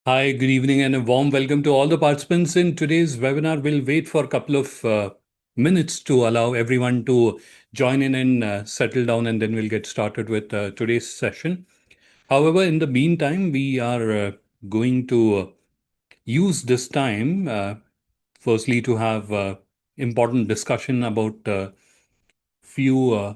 Hi, good evening, and a warm welcome to all the participants in today's webinar. We'll wait for a couple of minutes to allow everyone to join in and settle down, and then we'll get started with today's session. However, in the meantime, we are going to use this time, firstly, to have important discussion about few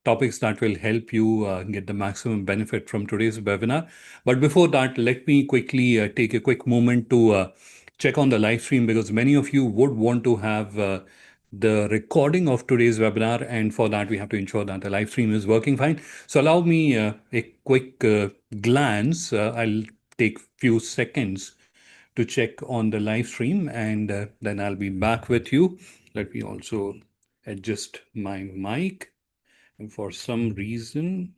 topics that will help you get the maximum benefit from today's webinar. But before that, let me quickly take a quick moment to check on the live stream because many of you would want to have the recording of today's webinar, and for that we have to ensure that the live stream is working fine. So allow me a quick glance. I'll take few seconds to check on the live stream, and then I'll be back with you. Let me also adjust my mic. And for some reason,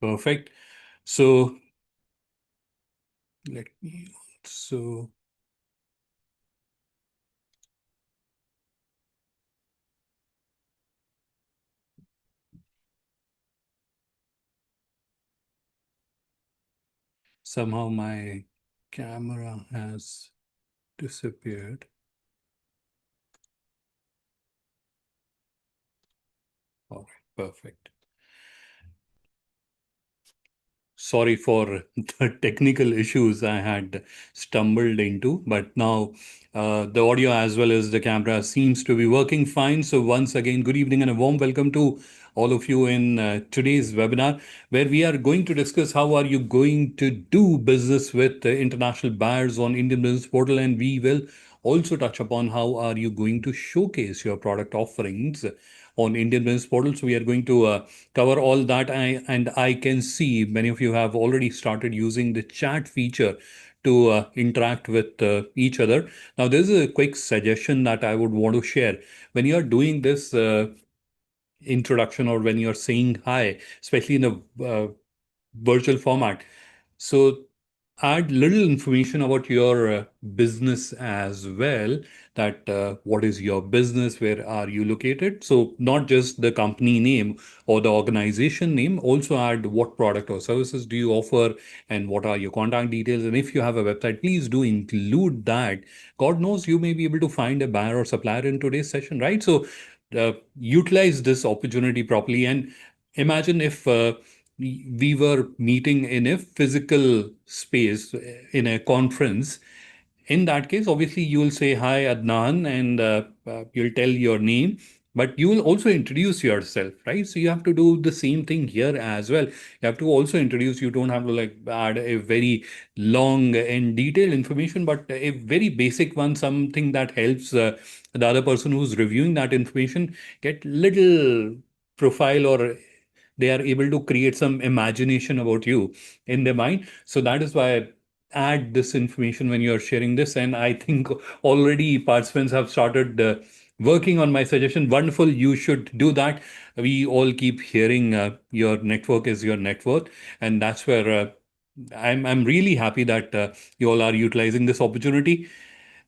perfect. So let me also somehow my camera has disappeared. All right, perfect. Sorry for the technical issues I had stumbled into, but now the audio as well as the camera seems to be working fine. So once again, good evening and a warm welcome to all of you in today's webinar, where we are going to discuss how are you going to do business with international buyers on Indian Business Portal, and we will also touch upon how are you going to showcase your product offerings on Indian Business Portal. So we are going to cover all that. And I can see many of you have already started using the chat feature to interact with each other. Now, there's a quick suggestion that I would want to share. When you're doing this introduction or when you're saying hi, especially in a virtual format, so add little information about your business as well, that what is your business, where are you located. So not just the company name or the organization name, also add what product or services do you offer and what are your contact details. And if you have a website, please do include that. God knows you may be able to find a buyer or supplier in today's session, right? So utilize this opportunity properly, and imagine if we were meeting in a physical space in a conference. In that case, obviously, you will say, Hi, Adnan, and you'll tell your name, but you will also introduce yourself, right? So you have to do the same thing here as well. You have to also introduce, you don't have to like add a very long and detailed information, but a very basic one, something that helps the other person who's reviewing that information get little profile, or they are able to create some imagination about you in their mind. So that is why I add this information when you're sharing this. And I think already participants have started working on my suggestion. Wonderful. You should do that. We all keep hearing your network is your net worth. And that's where I'm really happy that you all are utilizing this opportunity.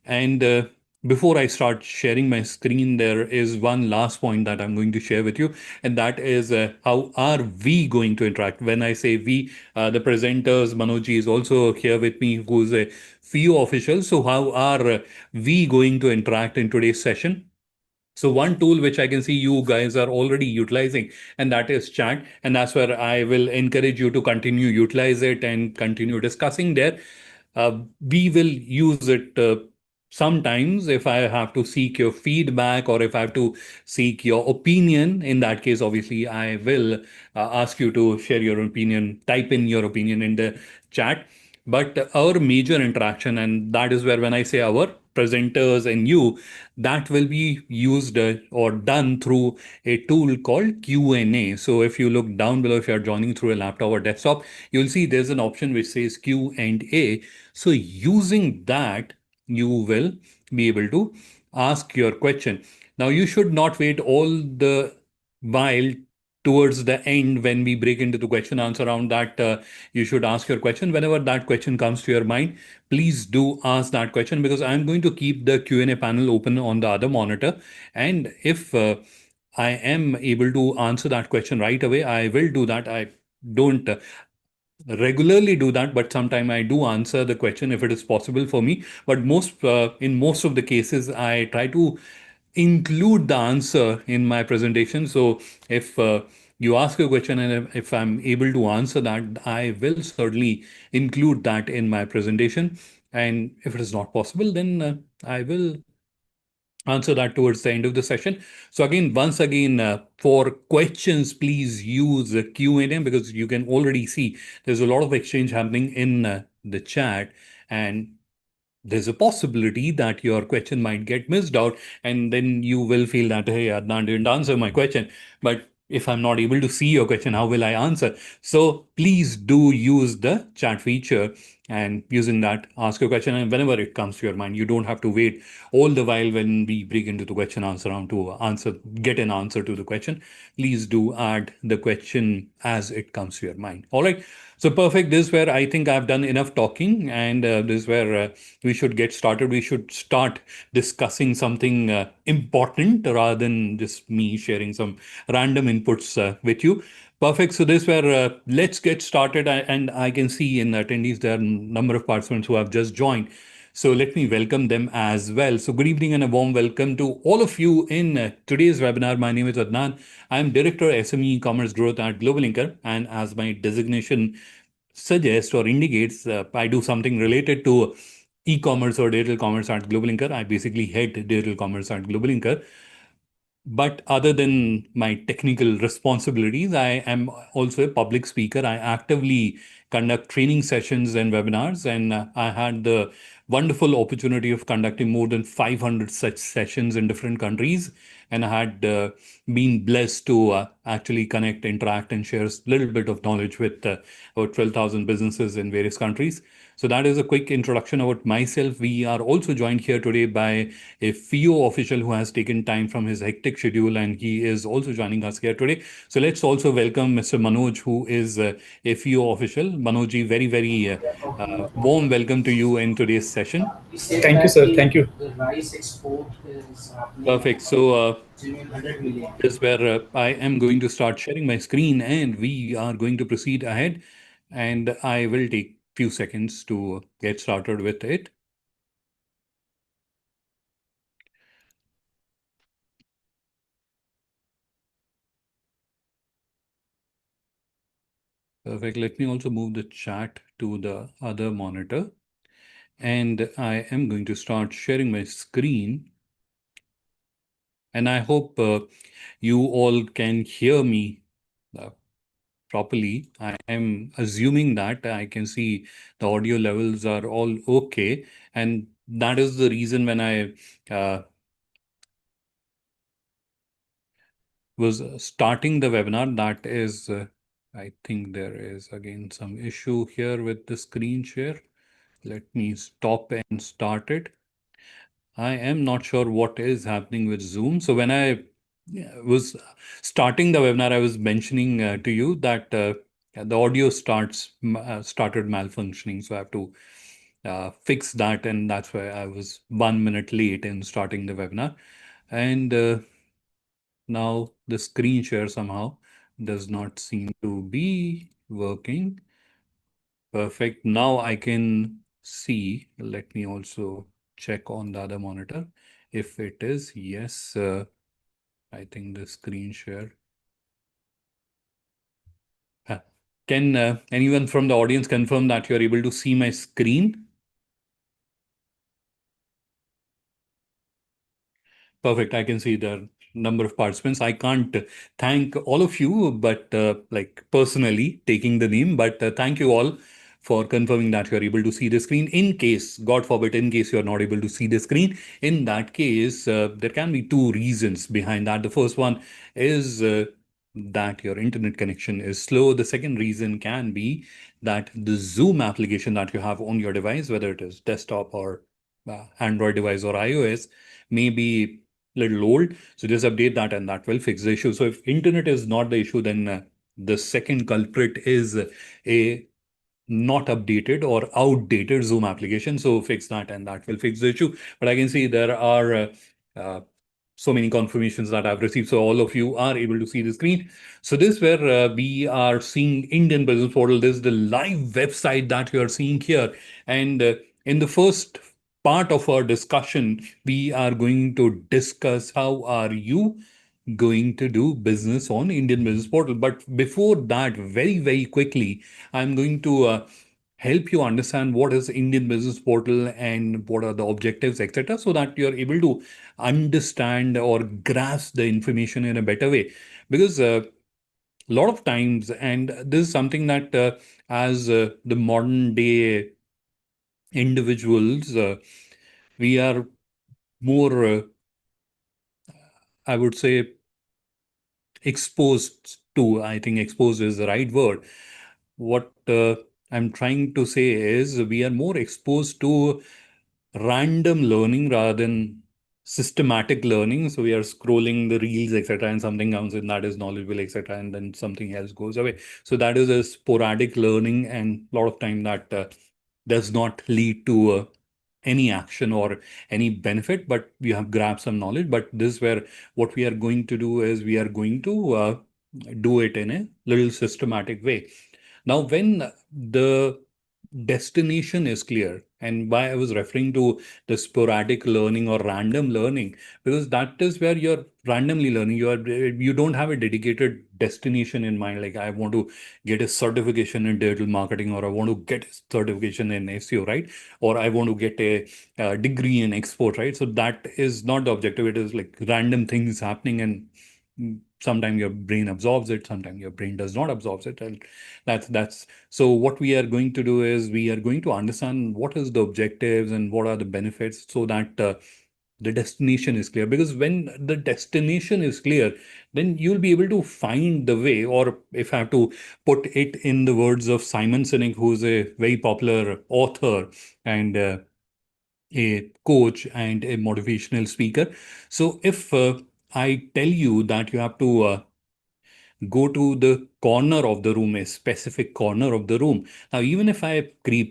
And before I start sharing my screen, there is one last point that I'm going to share with you, and that is how are we going to interact? When I say we, the presenters, Manoj is also here with me, who's a FIO official. So how are we going to interact in today's session? So one tool which I can see you guys are already utilizing, and that is chat. And that's where I will encourage you to continue utilize it and continue discussing there. We will use it sometimes if I have to seek your feedback or if I have to seek your opinion. In that case, obviously, I will ask you to share your opinion, type in your opinion in the chat. But our major interaction, and that is where when I say our presenters and you, that will be used or done through a tool called Q&A. So if you look down below, if you're joining through a laptop or desktop, you'll see there's an option which says Q&A. So using that, you will be able to ask your question. Now, you should not wait all the while towards the end when we break into the question answer round, that you should ask your question. Whenever that question comes to your mind, please do ask that question, because I'm going to keep the Q&A panel open on the other monitor. And if I am able to answer that question right away, I will do that. I don't regularly do that, but sometime I do answer the question if it is possible for me. But in most of the cases, I try to include the answer in my presentation. So if you ask a question and if I'm able to answer that, I will certainly include that in my presentation. And if it is not possible, then I will answer that towards the end of the session. So again, once again, for questions, please use the Q&A because you can already see there's a lot of exchange happening in the chat. And there's a possibility that your question might get missed out, and then you will feel that, hey, Adnan didn't answer my question. But if I'm not able to see your question, how will I answer? So please do use the chat feature, and using that, ask your question. And whenever it comes to your mind, you don't have to wait all the while when we break into the question answer round to get an answer to the question. Please do add the question as it comes to your mind. All right. So perfect. This is where I think I've done enough talking, and this is where we should get started. We should start discussing something important rather than just me sharing some random inputs with you. Perfect. So this is where let's get started. And I can see in attendees there are a number of participants who have just joined. So let me welcome them as well. So good evening and a warm welcome to all of you in today's webinar. My name is Adnan. I'm Director SME Commerce Growth at Global Inker, and as my designation suggests or indicates, I do something related to e-commerce or digital commerce at Global Inker. I basically head digital commerce at Global Inker. But other than my technical responsibilities, I am also a public speaker. I actively conduct training sessions and webinars, and I had the wonderful opportunity of conducting more than 500 such sessions in different countries. And I had been blessed to actually connect, interact, and share a little bit of knowledge with about 12,000 businesses in various countries. So that is a quick introduction about myself. We are also joined here today by a FIO official who has taken time from his hectic schedule, and he is also joining us here today. So let's also welcome Mr. Manoj, who is a FIO official. Manoj, very, very warm welcome to you in today's session. Thank you, sir. Thank you. Perfect. So this is where I am going to start sharing my screen, and we are going to proceed ahead. And I will take few seconds to get started with it. Perfect. Let me also move the chat to the other monitor. And I am going to start sharing my screen. And I hope you all can hear me uh, properly. I am assuming that I can see the audio levels are all okay. And that is the reason when I was starting the webinar, that is, I think there is again some issue here with the screen share. Let me stop and start it. I am not sure what is happening with Zoom. So when I was starting the webinar, I was mentioning to you that the audio started malfunctioning. So I have to fix that, and that's why I was 1 minute late in starting the webinar. And now the screen share somehow does not seem to be working. Perfect. Now I can see. Let me also check on the other monitor. If it is, yes, I think the screen share. Huh. Can anyone from the audience confirm that you're able to see my screen? Perfect. I can see the number of participants. I can't thank all of you, but like personally taking the name, but thank you all for confirming that you're able to see the screen. In case, God forbid, in case you're not able to see the screen, in that case, there can be two reasons behind that. The first one is that your internet connection is slow. The second reason can be that the Zoom application that you have on your device, whether it is desktop or Android device or iOS, may be little old. So just update that and that will fix the issue. So if internet is not the issue, then the second culprit is a not updated or outdated Zoom application. So fix that and that will fix the issue. But I can see there are so many confirmations that I've received. So all of you are able to see the screen. So this is where we are seeing Indian Business Portal. This is the live website that you are seeing here. And in the first part of our discussion, we are going to discuss how are you going to do business on Indian Business Portal. But before that, very, very quickly, I'm going to help you understand what is Indian Business Portal and what are the objectives, etc., so that you're able to understand or grasp the information in a better way. Because a lot of times, and this is something that as the modern day individuals, we are more, I would say, exposed to. I think exposed is the right word. What I'm trying to say is we are more exposed to random learning rather than systematic learning. So we are scrolling the reels, etc., and something comes in that is knowledgeable, etc., and then something else goes away. So that is a sporadic learning, and a lot of time that does not lead to any action or any benefit, but you have grabbed some knowledge. But this is where what we are going to do is we are going to do it in a little systematic way. Now, when the destination is clear, and why I was referring to the sporadic learning or random learning, because that is where you're randomly learning. You don't have a dedicated destination in mind. Like I want to get a certification in digital marketing, or I want to get a certification in SEO, right? Or I want to get a degree in export, right? So that is not the objective. It is like random things happening, and sometimes your brain absorbs it, sometimes your brain does not absorb it, and that's so what we are going to do is we are going to understand what is the objectives and what are the benefits, so that the destination is clear. Because when the destination is clear, then you'll be able to find the way. Or if I have to put it in the words of Simon Sinek, who's a very popular author and a coach and a motivational speaker. So if I tell you that you have to go to the corner of the room, a specific corner of the room. Now, even if I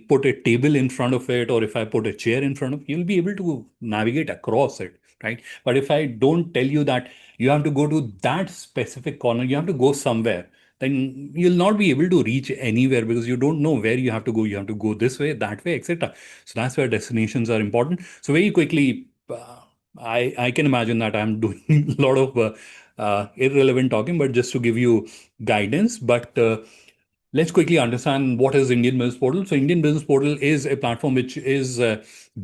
put a table in front of it, or if I put a chair in front of it, you'll be able to navigate across it, right? But if I don't tell you that you have to go to that specific corner, you have to go somewhere, then you'll not be able to reach anywhere, because you don't know where you have to go. You have to go this way, that way, etc. So that's where destinations are important. So very quickly, I can imagine that I'm doing a lot of irrelevant talking, but just to give you guidance. But let's quickly understand what is Indian Business Portal. So Indian Business Portal is a platform which is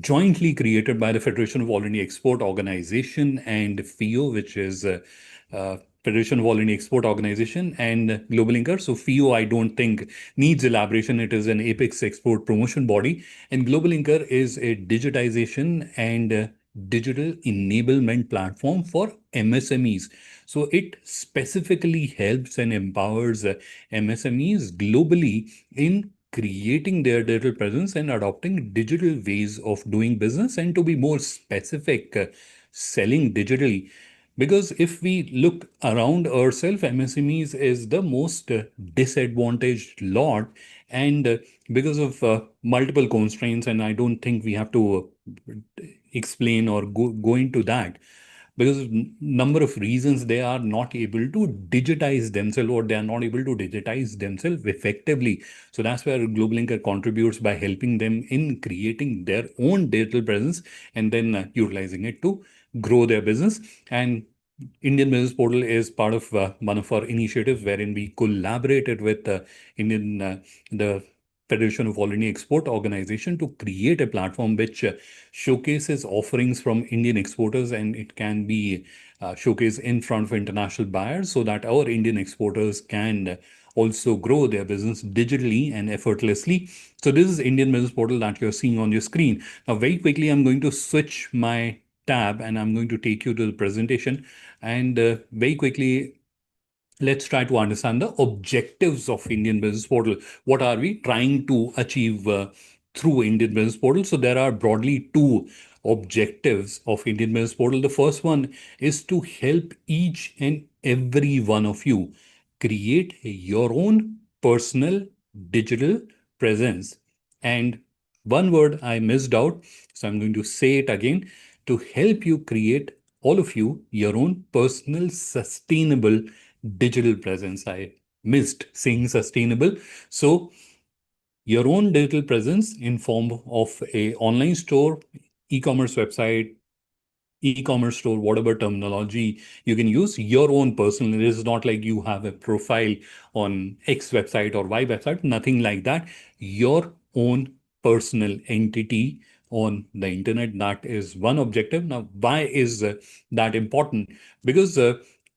jointly created by the Federation of All India Export Organization and FIO, which is Federation of All India Export Organization, and Global Inker. So FIO, I don't think needs elaboration. It is an apex export promotion body, and Global Inker is a digitization and digital enablement platform for MSMEs. So it specifically helps and empowers MSMEs globally in creating their digital presence and adopting digital ways of doing business, and to be more specific, selling digitally. Because if we look around ourselves, MSMEs is the most disadvantaged lot, and because of multiple constraints, and I don't think we have to explain or go into that, because number of reasons they are not able to digitize themselves, or they are not able to digitize themselves effectively. So that's where Global Linker contributes by helping them in creating their own digital presence, and then utilizing it to grow their business. And Indian Business Portal is part of one of our initiatives, wherein we collaborated with the Federation of All India Export Organization to create a platform which showcases offerings from Indian exporters, and it can be showcased in front of international buyers, so that our Indian exporters can also grow their business digitally and effortlessly. So this is Indian Business Portal that you're seeing on your screen. Now, very quickly, I'm going to switch my tab and I'm going to take you to the presentation. And very quickly, let's try to understand the objectives of Indian Business Portal. What are we trying to achieve through Indian Business Portal? So there are broadly two objectives of Indian Business Portal. The first one is to help each and every one of you create your own personal digital presence. And one word I missed out, so I'm going to say it again: to help you create all of you, your own personal sustainable digital presence. I missed saying sustainable. So your own digital presence in form of a online store, e-commerce website, e-commerce store, whatever terminology you can use, your own personal. It is not like you have a profile on X website or Y website, nothing like that. Your own personal entity on the internet. That is one objective. Now, why is that important? Because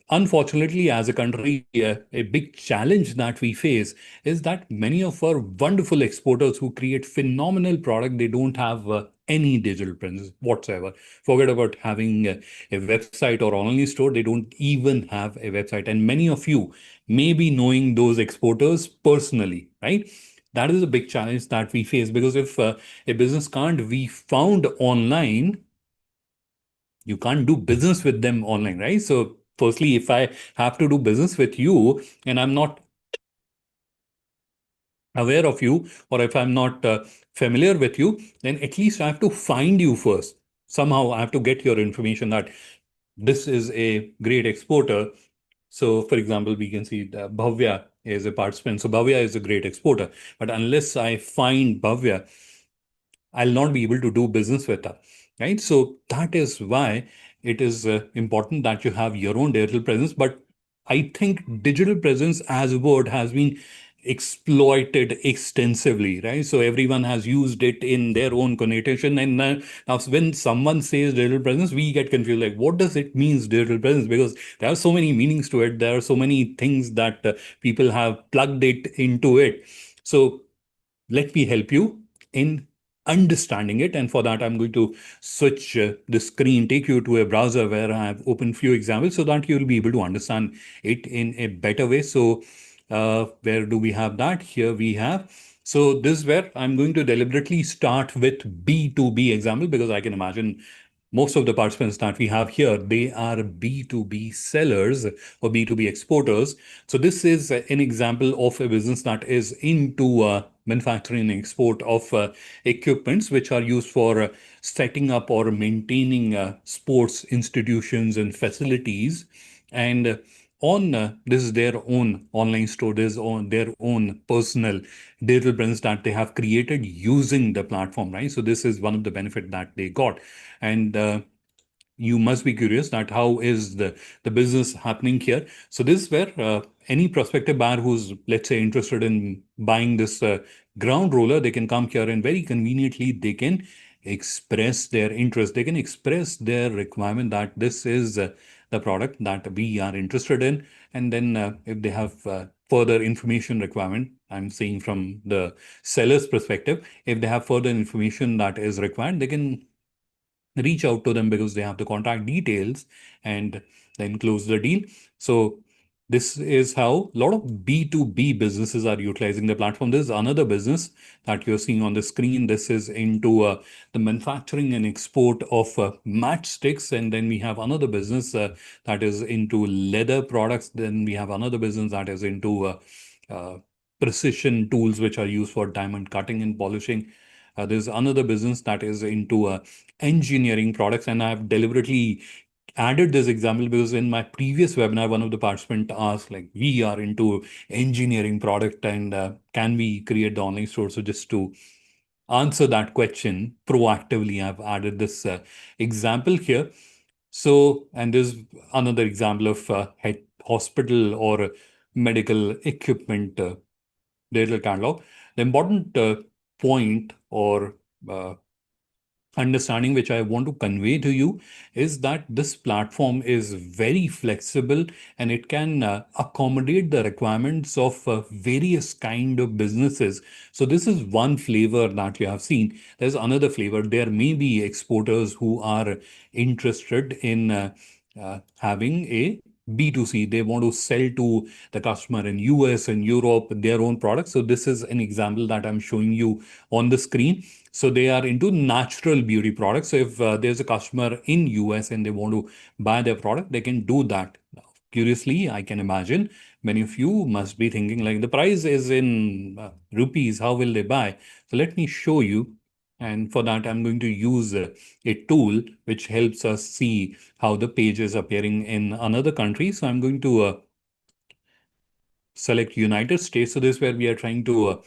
unfortunately, as a country, a big challenge that we face is that many of our wonderful exporters who create phenomenal product, they don't have any digital presence whatsoever. Forget about having a website or online store. They don't even have a website. And many of you may be knowing those exporters personally, right? That is a big challenge that we face, because if a business can't be found online, you can't do business with them online, right? So, firstly, if I have to do business with you and I'm not aware of you, or if I'm not familiar with you, then at least I have to find you first. Somehow I have to get your information that this is a great exporter. So, for example, we can see that Bhavya is a participant. So, Bhavya is a great exporter. But unless I find Bhavya, I'll not be able to do business with her, right? So that is why it is important that you have your own digital presence. But I think digital presence as a word has been exploited extensively, right? So everyone has used it in their own connotation. And now when someone says digital presence, we get confused. Like, what does it mean, digital presence? Because there are so many meanings to it. There are so many things that people have plugged it into it. So let me help you in understanding it. And for that, I'm going to switch the screen, take you to a browser where I have opened few examples so that you'll be able to understand it in a better way. So where do we have that? Here we have. So this is where I'm going to deliberately start with B2B example, because I can imagine most of the participants that we have here, they are B2B sellers or B2B exporters. So this is an example of a business that is into manufacturing and export of equipments which are used for setting up or maintaining sports institutions and facilities. And on this is their own online store, this on their own personal digital presence that they have created using the platform, right? So this is one of the benefit that they got. And you must be curious that how is the business happening here. So this is where any prospective buyer who's, let's say, interested in buying this ground roller, they can come here and very conveniently they can express their interest. They can express their requirement that this is the product that we are interested in. And then if they have further information requirement, I'm saying from the seller's perspective, if they have further information that is required, they can reach out to them because they have the contact details and then close the deal. So this is how a lot of B2B businesses are utilizing the platform. This is another business that you're seeing on the screen. This is into the manufacturing and export of matchsticks. And then we have another business that is into leather products. Then we have another business that is into uh, precision tools, which are used for diamond cutting and polishing. There's another business that is into engineering products. And I've deliberately added this example because in my previous webinar, one of the participants asked, like, we are into engineering product and can we create the online store? So just to answer that question proactively, I've added this example here. So, and there's another example of hospital or medical equipment digital catalog. The important point or uh, understanding which I want to convey to you is that this platform is very flexible and it can accommodate the requirements of various kind of businesses. So this is one flavor that you have seen. There's another flavor. There may be exporters who are interested in having a B2C. They want to sell to the customer in US and Europe their own products. So this is an example that I'm showing you on the screen. So they are into natural beauty products. So if there's a customer in US and they want to buy their product, they can do that. Now, curiously, I can imagine many of you must be thinking like the price is in rupees. How will they buy? So let me show you. And for that, I'm going to use a tool which helps us see how the page is appearing in another country. So I'm going to select United States. So this is where we are trying to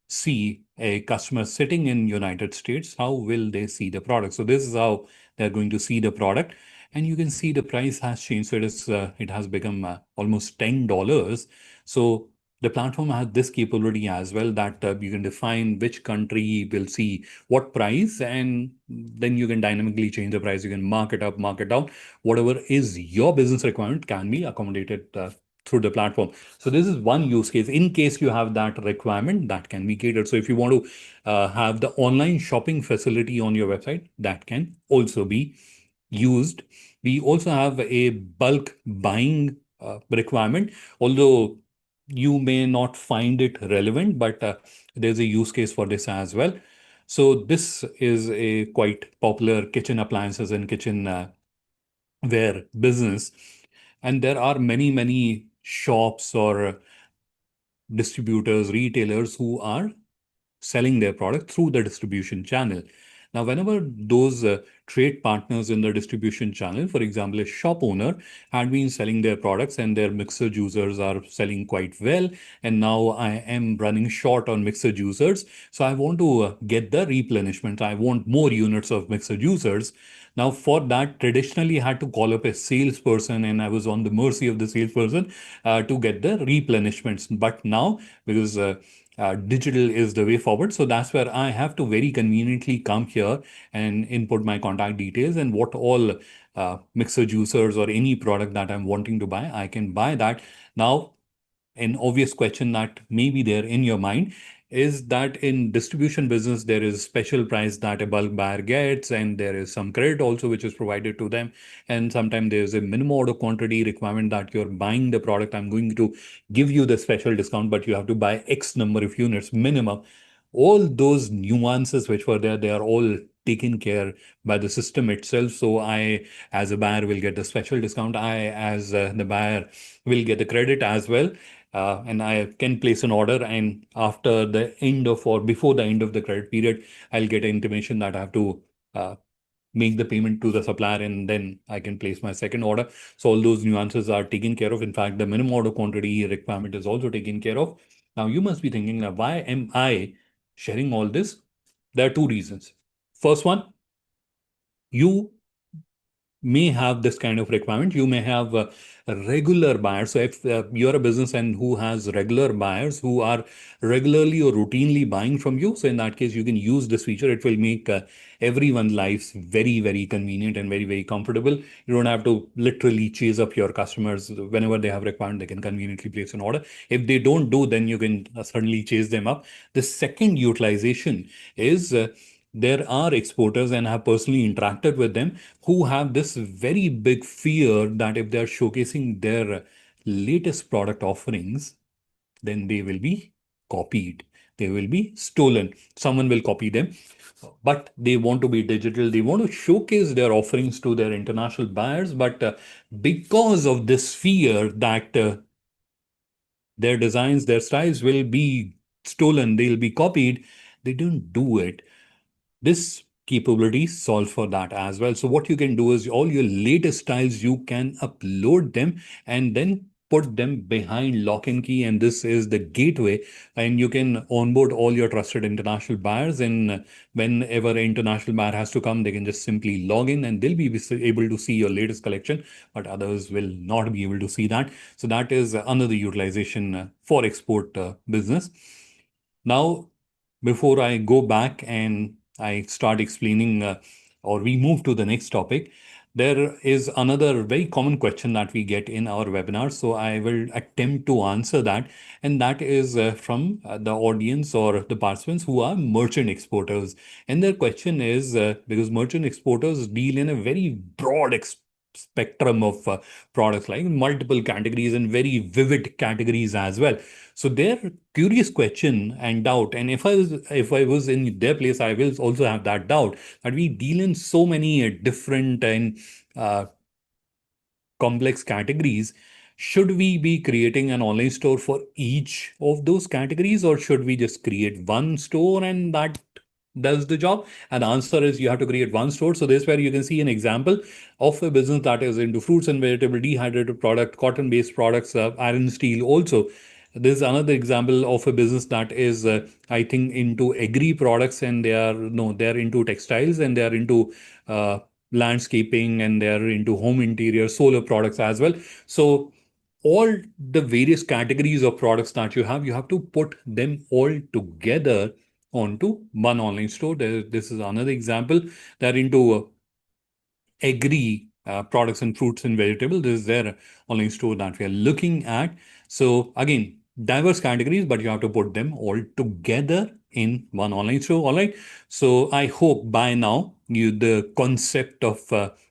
see a customer sitting in United States, how will they see the product? So this is how they're going to see the product. And you can see the price has changed. So it has become almost $10. So the platform has this capability as well, that you can define which country will see what price, and then you can dynamically change the price. You can mark it up, mark it down. Whatever is your business requirement can be accommodated through the platform. So this is one use case. In case you have that requirement, that can be catered. So if you want to have the online shopping facility on your website, that can also be used. We also have a bulk buying requirement, although you may not find it relevant, but there's a use case for this as well. So this is a quite popular kitchen appliances and kitchen ware business. And there are many shops or distributors, retailers who are selling their product through the distribution channel. Now, whenever those trade partners in the distribution channel, for example, a shop owner had been selling their products and their mixer juicers are selling quite well, and now I am running short on mixer juicers, so I want to get the replenishment. I want more units of mixer juicers. Now, for that, traditionally, I had to call up a salesperson, and I was on the mercy of the salesperson to get the replenishments. But now, because digital is the way forward. So that's where I have to very conveniently come here and input my contact details and what all mixer juicers or any product that I'm wanting to buy, I can buy that. Now, an obvious question that may be there in your mind is that in distribution business, there is special price that a bulk buyer gets, and there is some credit also which is provided to them. And sometimes there's a minimum order quantity requirement that you're buying the product. I'm going to give you the special discount, but you have to buy X number of units minimum. All those nuances which were there, they are all taken care by the system itself. So I, as a buyer, will get the special discount. I, as the buyer, will get the credit as well, and I can place an order. And after the end of or before the end of the credit period, I'll get an intimation that I have to uh, make the payment to the supplier, and then I can place my second order. So all those nuances are taken care of. In fact, the minimum order quantity requirement is also taken care of. Now you must be thinking, now, why am I sharing all this? There are two reasons. First one, you may have this kind of requirement. You may have a regular buyers. So if you're a business and who has regular buyers who are regularly or routinely buying from you, so in that case, you can use this feature. It will make everyone's lives very convenient and very comfortable. You don't have to literally chase up your customers whenever they have requirement. They can conveniently place an order. If they don't do, then you can certainly chase them up. The second utilization is there are exporters, and I have personally interacted with them, who have this very big fear that if they're showcasing their latest product offerings, then they will be copied. They will be stolen. Someone will copy them. But they want to be digital. They want to showcase their offerings to their international buyers. But because of this fear that their designs, their styles will be stolen, they'll be copied, they don't do it. This capability solves for that as well. So what you can do is all your latest styles, you can upload them and then put them behind lock and key. And this is the gateway. And you can onboard all your trusted international buyers. And whenever an international buyer has to come, they can just simply log in and they'll be able to see your latest collection, but others will not be able to see that. So that is another utilization for export business. Now, before I go back and I start explaining, or we move to the next topic, there is another very common question that we get in our webinars. So I will attempt to answer that. And that is from the audience or the participants who are merchant exporters. And their question is because merchant exporters deal in a very broad spectrum of products, like multiple categories and very vivid categories as well. So their curious question and doubt, and if I was in their place, I will also have that doubt that we deal in so many different and uh, complex categories. Should we be creating an online store for each of those categories, or should we just create one store and that does the job? And the answer is you have to create one store. So this is where you can see an example of a business that is into fruits and vegetable, dehydrated product, cotton-based products, iron, steel also. This is another example of a business that is, I think, into agri products, and they are no, they are into textiles, and they are into uh, landscaping, and they are into home interior, solar products as well. So all the various categories of products that you have to put them all together onto one online store. This is another example. They're into agri products and fruits and vegetables. This is their online store that we are looking at. So again, diverse categories, but you have to put them all together in one online store. All right. So I hope by now you the concept of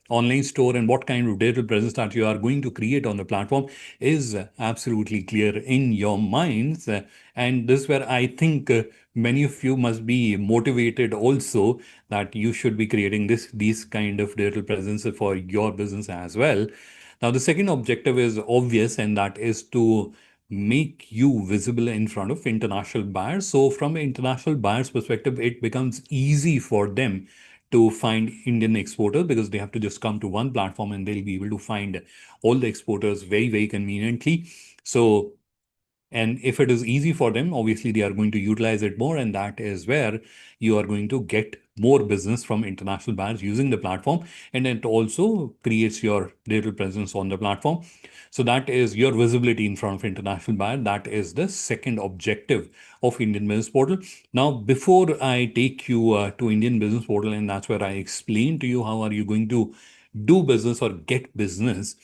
online store and what kind of digital presence that you are going to create on the platform is absolutely clear in your minds. And this is where I think many of you must be motivated also that you should be creating these kind of digital presence for your business as well. Now, the second objective is obvious, and that is to make you visible in front of international buyers. So, from an international buyer's perspective, it becomes easy for them to find Indian exporters because they have to just come to one platform and they'll be able to find all the exporters very, very conveniently. So, and if it is easy for them, obviously they are going to utilize it more. And that is where you are going to get more business from international buyers using the platform. And it also creates your digital presence on the platform. So that is your visibility in front of international buyer. That is the second objective of Indian Business Portal. Now, before I take you to Indian Business Portal, and that's where I explain to you how are you going to do business or get business,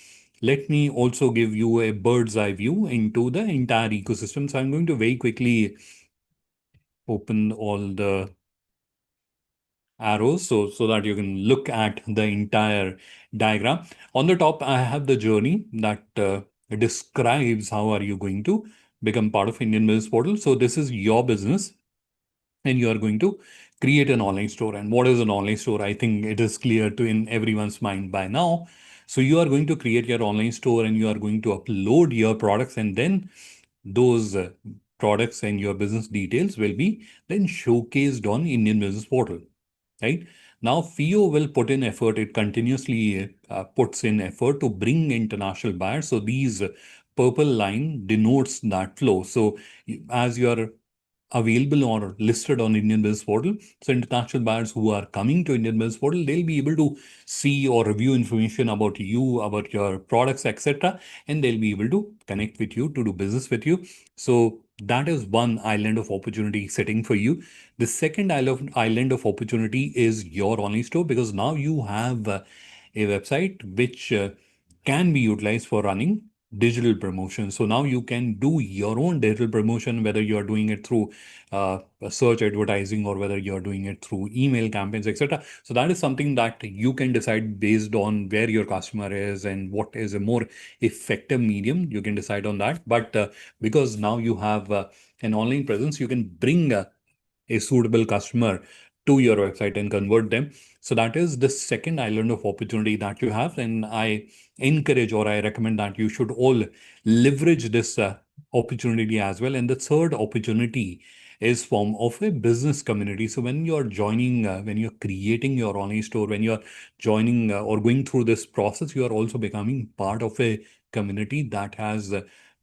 let me also give you a bird's eye view into the entire ecosystem. So I'm going to very quickly open all the arrows so that you can look at the entire diagram. On the top, I have the journey that describes how are you going to become part of Indian Business Portal. So this is your business and you are going to create an online store. And what is an online store? I think it is clear to in everyone's mind by now. So you are going to create your online store and you are going to upload your products, and then those products and your business details will be then showcased on Indian Business Portal, right? Now, FIO will put in effort. It continuously puts in effort to bring international buyers. So these purple line denotes that flow. So as you are available or listed on Indian Business Portal. So international buyers who are coming to Indian Business Portal, they'll be able to see or review information about you, about your products, etc. And they'll be able to connect with you to do business with you. So that is one island of opportunity sitting for you. The second island of opportunity is your online store, because now you have a website which can be utilized for running digital promotion. So now you can do your own digital promotion, whether you're doing it through search advertising or whether you're doing it through email campaigns, etc. So that is something that you can decide based on where your customer is and what is a more effective medium. You can decide on that. But because now you have an online presence, you can bring a suitable customer to your website and convert them. So that is the second island of opportunity that you have. And I encourage or I recommend that you should all leverage this opportunity as well. And the third opportunity is form of a business community. So when you're joining, when you're creating your online store, when you're joining or going through this process, you are also becoming part of a community that has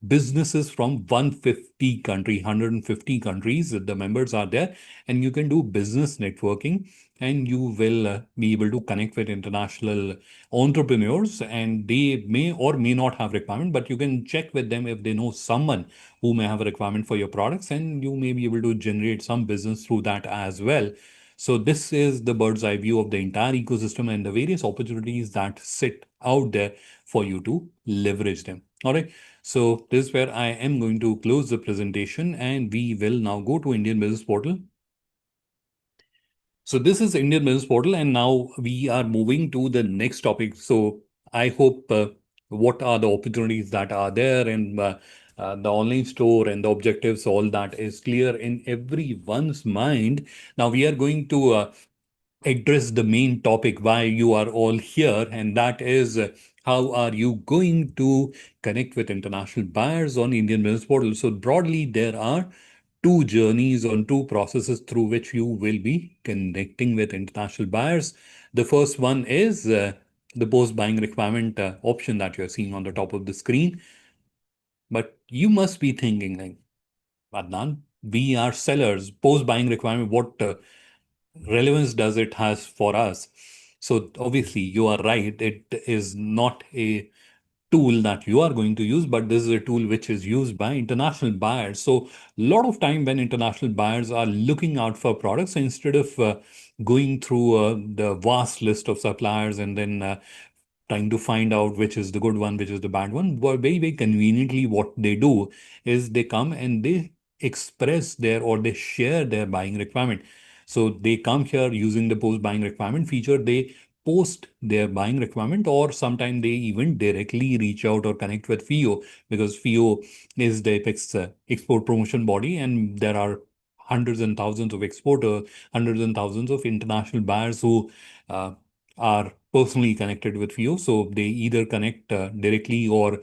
businesses from 150 country, 150 countries. The members are there, and you can do business networking, and you will be able to connect with international entrepreneurs, and they may or may not have requirement, but you can check with them if they know someone who may have a requirement for your products, and you may be able to generate some business through that as well. So this is the bird's eye view of the entire ecosystem and the various opportunities that sit out there for you to leverage them. All right. So this is where I am going to close the presentation, and we will now go to Indian Business Portal. So this is Indian Business Portal, and now we are moving to the next topic. So I hope what are the opportunities that are there, and the online store and the objectives, all that is clear in everyone's mind. Now we are going to address the main topic why you are all here, and that is how are you going to connect with international buyers on Indian Business Portal. So broadly, there are two journeys on two processes through which you will be connecting with international buyers. The first one is the post buying requirement option that you're seeing on the top of the screen. But you must be thinking, like, Adnan, we are sellers. Post buying requirement, what relevance does it has for us? So obviously, you are right. It is not a tool that you are going to use, but this is a tool which is used by international buyers. So a lot of time when international buyers are looking out for products, instead of going through the vast list of suppliers and then trying to find out which is the good one, which is the bad one, but very, very conveniently, what they do is they come and they express their or they share their buying requirement. So they come here using the post buying requirement feature. They post their buying requirement, or sometimes they even directly reach out or connect with FIO, because FIO is the Apex export promotion body, and there are hundreds and thousands of exporters, hundreds and thousands of international buyers who uh, are personally connected with FIO. So they either connect directly or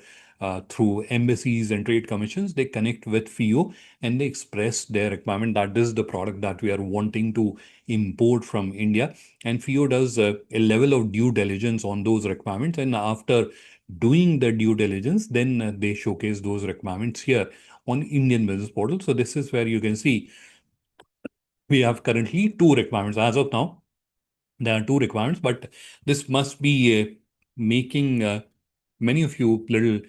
through embassies and trade commissions, they connect with FIO and they express their requirement that this is the product that we are wanting to import from India. And FIO does a level of due diligence on those requirements. And after doing the due diligence, then they showcase those requirements here on Indian Business Portal. So this is where you can see we have currently two requirements as of now. There are two requirements, but this must be making many of you little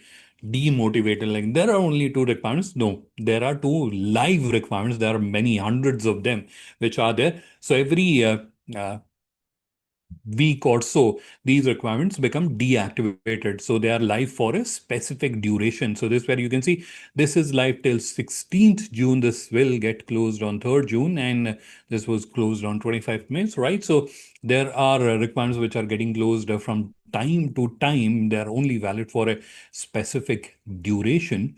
demotivated. Like, there are only two requirements. No, there are two live requirements. There are many hundreds of them which are there. So every uh, week or so, these requirements become deactivated. So they are live for a specific duration. So this where you can see this is live till 16th June. This will get closed on 3rd June, and this was closed on 25th May, right? So there are requirements which are getting closed from time to time. They are only valid for a specific duration.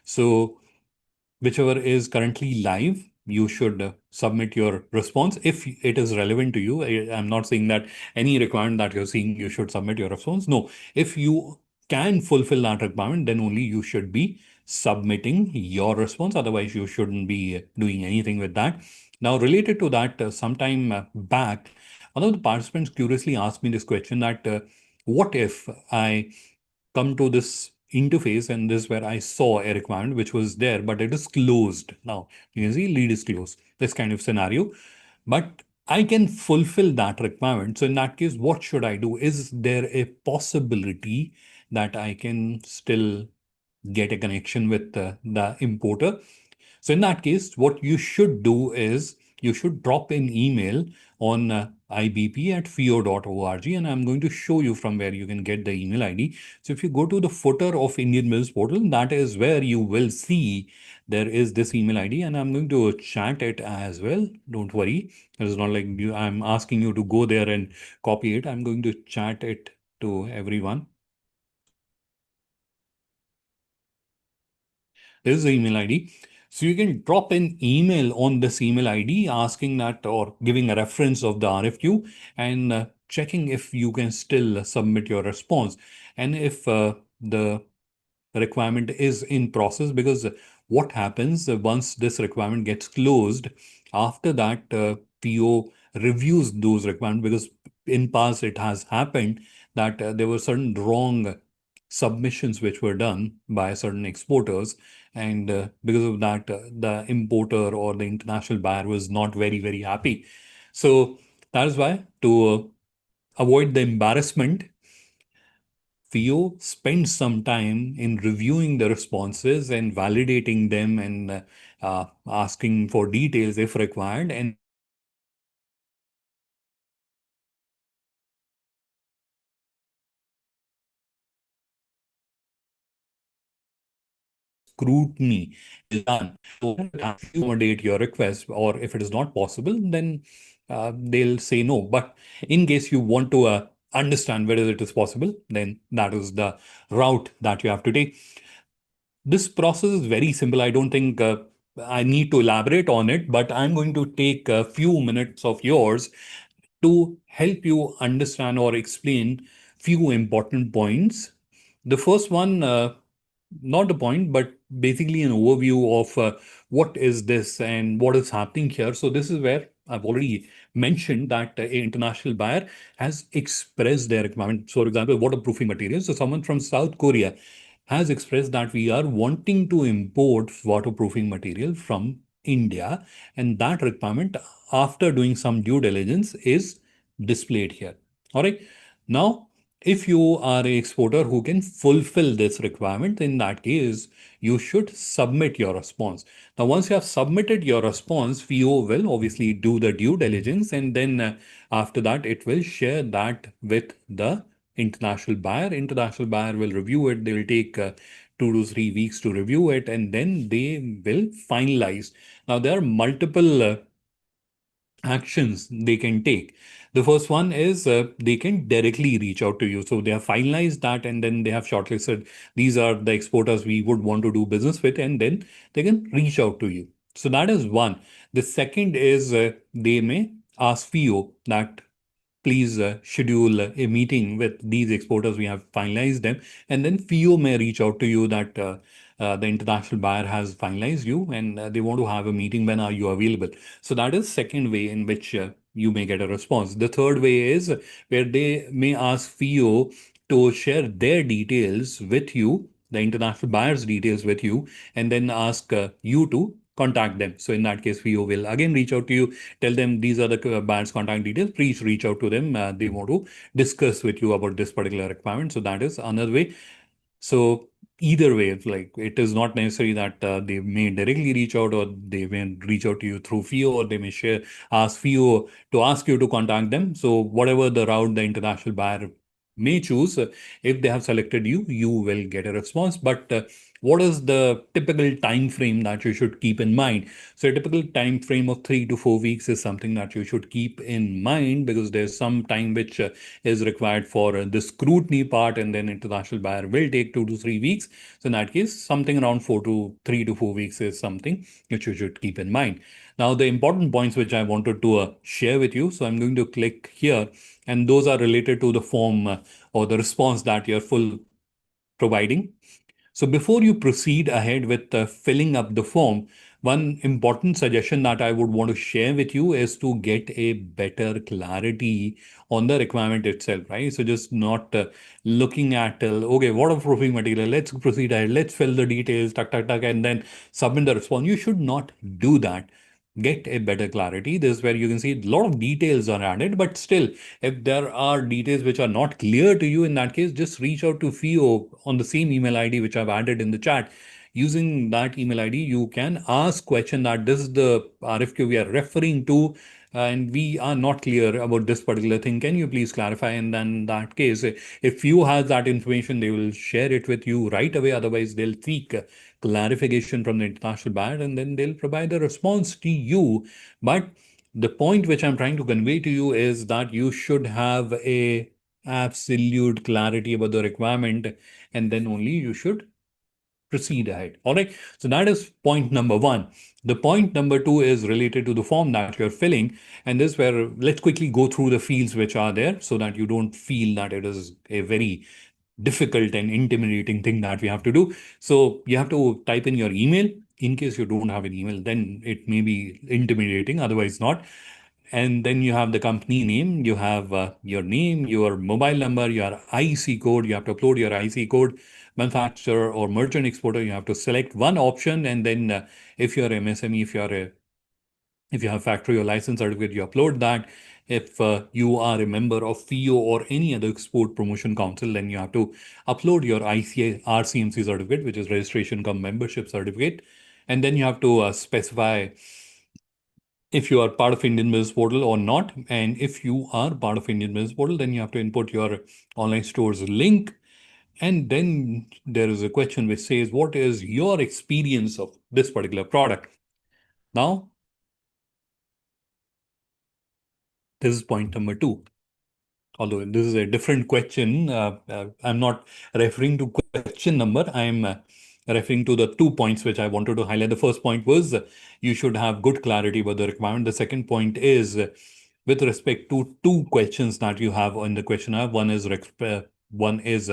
So whichever is currently live, you should submit your response if it is relevant to you. I'm not saying that any requirement that you're seeing, you should submit your response. No, if you can fulfill that requirement, then only you should be submitting your response. Otherwise, you shouldn't be doing anything with that. Now, related to that, sometime back, one of the participants curiously asked me this question that what if I come to this interface and this is where I saw a requirement which was there, but it is closed. Now, you can see lead is closed, this kind of scenario. But I can fulfill that requirement. So in that case, what should I do? Is there a possibility that I can still get a connection with the importer? So in that case, what you should do is you should drop an email on ibp@fio.org, and I'm going to show you from where you can get the email ID. So if you go to the footer of Indian Mills portal, that is where you will see there is this email ID, and I'm going to chat it as well. Don't worry. It's not like I'm asking you to go there and copy it. I'm going to chat it to everyone. This is the email ID. So you can drop an email on this email ID asking that or giving a reference of the RFQ and checking if you can still submit your response. And if the requirement is in process, because what happens once this requirement gets closed, after that PO reviews those requirements, because in past it has happened that there were certain wrong submissions which were done by certain exporters, and because of that the importer or the international buyer was not very, very happy. So that is why, to avoid the embarrassment, FIO spends some time in reviewing the responses and validating them and asking for details if required. And scrutiny is done to accommodate your request, or if it is not possible, then they'll say no. But in case you want to understand whether it is possible, then that is the route that you have to take. This process is very simple. I don't think I need to elaborate on it, but I'm going to take a few minutes of yours to help you understand or explain few important points. The first one, not a point, but basically an overview of what is this and what is happening here. So this is where I've already mentioned that an international buyer has expressed their requirement. So, for example, waterproofing materials. So someone from South Korea has expressed that we are wanting to import waterproofing material from India, and that requirement, after doing some due diligence, is displayed here. All right. Now, if you are an exporter who can fulfill this requirement, in that case, you should submit your response. Now, once you have submitted your response, VO will obviously do the due diligence, and then after that, it will share that with the international buyer. International buyer will review it. They will take 2 to 3 weeks to review it, and then they will finalize. Now, there are multiple actions they can take. The first one is they can directly reach out to you. So they have finalized that, and then they have shortlisted these are the exporters we would want to do business with, and then they can reach out to you. So that is one. The second is they may ask FIO that please schedule a meeting with these exporters. We have finalized them. And then FIO may reach out to you that the international buyer has finalized you and they want to have a meeting. When are you available? So that is second way in which you may get a response. The third way is where they may ask FIO to share their details with you, the international buyer's details with you, and then ask you to contact them. So in that case, FIO will again reach out to you, tell them these are the band's contact details. Please reach out to them. They want to discuss with you about this particular requirement. So that is another way. So either way, it's like it is not necessary that they may directly reach out, or they may reach out to you through FIO, or they may share ask FIO to ask you to contact them. So whatever the route the international buyer may choose, if they have selected you, you will get a response. But what is the typical time frame that you should keep in mind? So a typical time frame of 3 to 4 weeks is something that you should keep in mind, because there's some time which is required for the scrutiny part, and then international buyer will take 2 to 3 weeks. So in that case, something around 3 to 4 weeks is something which you should keep in mind. Now, the important points which I wanted to share with you. So I'm going to click here, and those are related to the form or the response that you're full providing. So before you proceed ahead with filling up the form, one important suggestion that I would want to share with you is to get a better clarity on the requirement itself, right? So just not looking at, okay, waterproofing material, let's proceed ahead, let's fill the details, tuck, tuck, tuck, and then submit the response. You should not do that. Get a better clarity. This is where you can see a lot of details are added, but still, if there are details which are not clear to you, in that case, just reach out to FIO on the same email ID which I've added in the chat. Using that email ID, you can ask question that this is the RFQ we are referring to, and we are not clear about this particular thing. Can you please clarify? And then in that case, if you have that information, they will share it with you right away. Otherwise, they'll seek clarification from the international buyer, and then they'll provide a response to you. But the point which I'm trying to convey to you is that you should have a absolute clarity about the requirement, and then only you should proceed ahead. All right. So that is point number one. The point number two is related to the form that you're filling. And this is where let's quickly go through the fields which are there so that you don't feel that it is a very difficult and intimidating thing that we have to do. So you have to type in your email. In case you don't have an email, then it may be intimidating, otherwise not. And then you have the company name, you have your name, your mobile number, your IC code. You have to upload your IC code. Manufacturer or merchant exporter, you have to select one option. And then if you're MSME, if you have factory or license certificate, you upload that. If you are a member of FIO or any other export promotion council, then you have to upload your ICA RCMC certificate, which is registration cum membership certificate. And then you have to specify if you are part of Indian Business Portal or not. And if you are part of Indian Business Portal, then you have to input your online store's link. And then there is a question which says, what is your experience of this particular product? Now, this is point number two. Although this is a different question, I'm not referring to question number. I'm referring to the 2 points which I wanted to highlight. The first point was you should have good clarity about the requirement. The second point is with respect to two questions that you have on the questionnaire. One is One is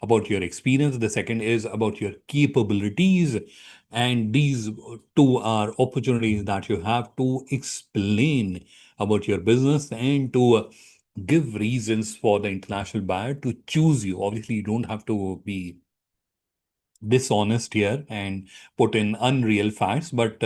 about your experience, the second is about your capabilities. And these two are opportunities that you have to explain about your business and to give reasons for the international buyer to choose you. Obviously, you don't have to be dishonest here and put in unreal facts, but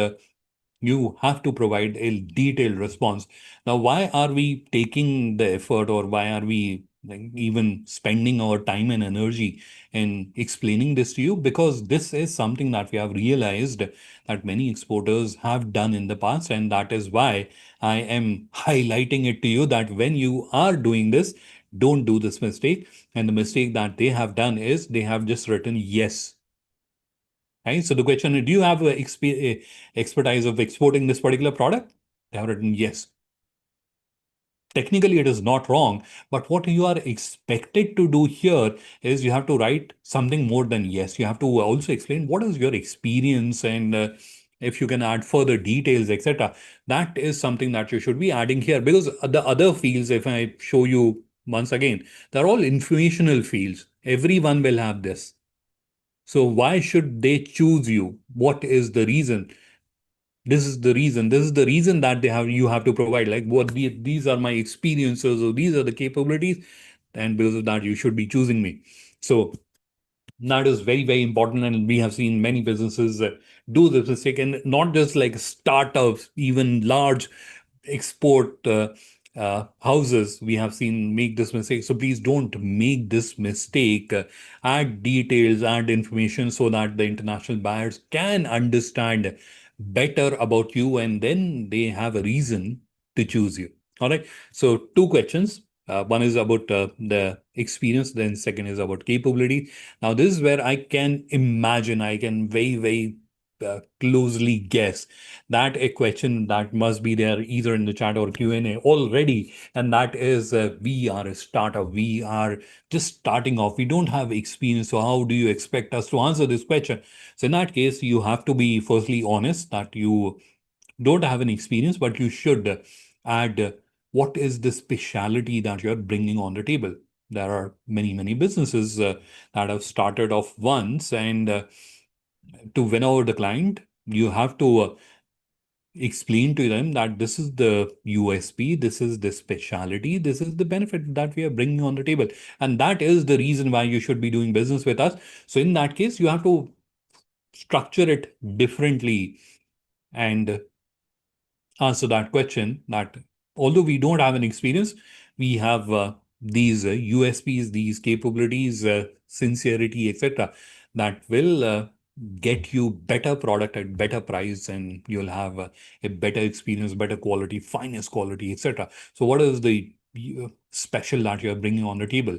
you have to provide a detailed response. Now, why are we taking the effort, or why are we like, even spending our time and energy in explaining this to you? Because this is something that we have realized that many exporters have done in the past, and that is why I am highlighting it to you that when you are doing this, don't do this mistake. And the mistake that they have done is they have just written yes. Right? So the question is, do you have expertise of exporting this particular product? They have written yes. Technically, it is not wrong, but what you are expected to do here is you have to write something more than yes. You have to also explain what is your experience, and if you can add further details, etc. That is something that you should be adding here, because the other fields, if I show you once again, they're all informational fields. Everyone will have this. So why should they choose you? What is the reason? This is the reason. This is the reason that they have you have to provide. Like these are my experiences, or these are the capabilities, and because of that, you should be choosing me. So that is very, very important. And we have seen many businesses do this mistake, and not just like startups, even large export houses we have seen make this mistake. So please don't make this mistake. Add details, add information so that the international buyers can understand better about you, and then they have a reason to choose you. All right. So two questions. One is about the experience, then second is about capability. Now, this is where I can imagine, I can very, very closely guess that a question that must be there either in the chat or Q&A already, and that is we are a startup, we are just starting off, we don't have experience, so how do you expect us to answer this question? So in that case, you have to be firstly honest that you don't have an experience, but you should add what is the speciality that you're bringing on the table. There are many, many businesses that have started off once, and to win over the client, you have to explain to them that this is the USP, this is the speciality, this is the benefit that we are bringing on the table. And that is the reason why you should be doing business with us. So in that case, you have to structure it differently and answer that question that although we don't have an experience, we have these USPs, these capabilities, sincerity, etc., that will get you better product at better price, and you'll have a better experience, better quality, finest quality, etc. So what is the special that you're bringing on the table?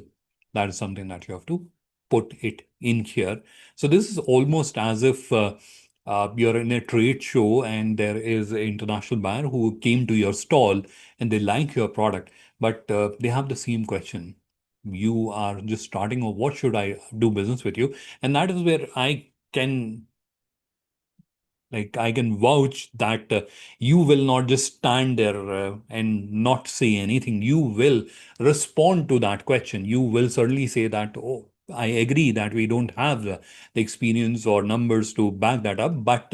That is something that you have to put it in here. So this is almost as if you're in a trade show and there is an international buyer who came to your stall and they like your product, but they have the same question. You are just starting, or what should I do business with you? And that is where I can vouch that you will not just stand there and not say anything. You will respond to that question. You will certainly say that, oh, I agree that we don't have the experience or numbers to back that up, but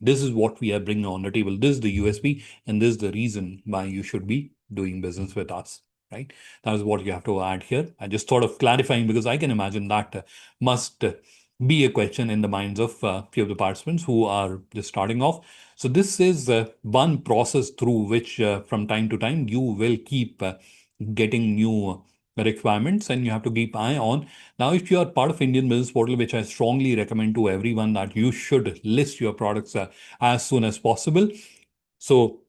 this is what we are bringing on the table. This is the USP, and this is the reason why you should be doing business with us. Right? That is what you have to add here. I just thought of clarifying because I can imagine that must be a question in the minds of a few of the participants who are just starting off. So this is one process through which from time to time you will keep getting new requirements, and you have to keep eye on. Now, if you are part of Indian Business Portal, which I strongly recommend to everyone that you should list your products as soon as possible. So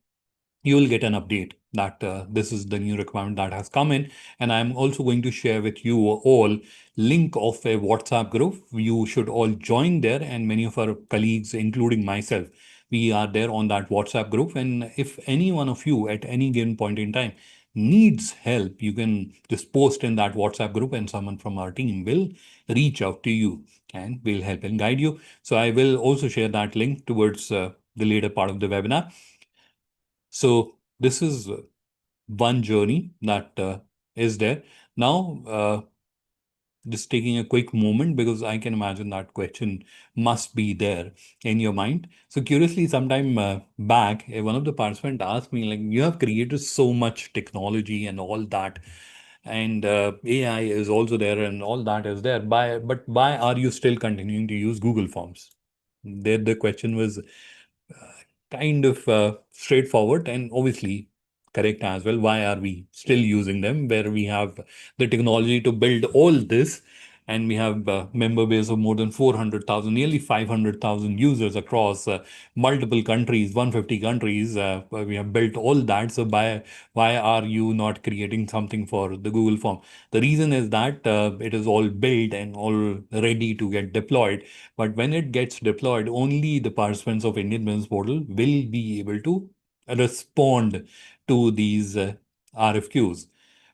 you will get an update that this is the new requirement that has come in. And I'm also going to share with you all link of a WhatsApp group. You should all join there, and many of our colleagues, including myself, we are there on that WhatsApp group. And if any one of you at any given point in time needs help, you can just post in that WhatsApp group and someone from our team will reach out to you and will help and guide you. So I will also share that link towards the later part of the webinar. So this is one journey that is there. Now, just taking a quick moment because I can imagine that question must be there in your mind. So curiously, sometime back, one of the participants asked me, like, you have created so much technology and all that, and AI is also there and all that is there. But why are you still continuing to use Google Forms? There, the question was kind of straightforward and obviously correct as well. Why are we still using them where we have the technology to build all this? And we have a member base of more than 400,000, nearly 500,000 users across multiple countries, 150 countries. Where we have built all that. So why are you not creating something for the Google Form? The reason is that it is all built and all ready to get deployed. But when it gets deployed, only the participants of Indian Business Portal will be able to respond to these RFQs.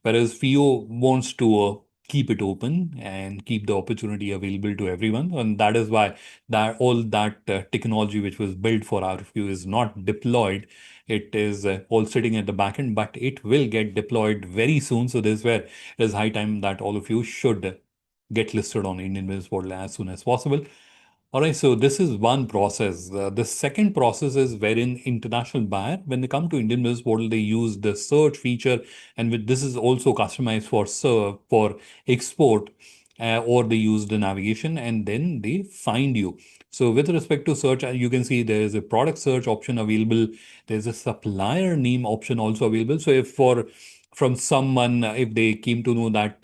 Whereas FIO wants to keep it open and keep the opportunity available to everyone. And that is why that all that technology which was built for RFQ is not deployed. It is all sitting at the back end, but it will get deployed very soon. So this is where it is high time that all of you should get listed on Indian Business Portal as soon as possible. All right, so this is one process. The second process is wherein international buyer, when they come to Indian Business Portal, they use the search feature, and with this is also customized for for export, or they use the navigation, and then they find you. So with respect to search, you can see there is a product search option available. There's a supplier name option also available. So if for from someone, if they came to know that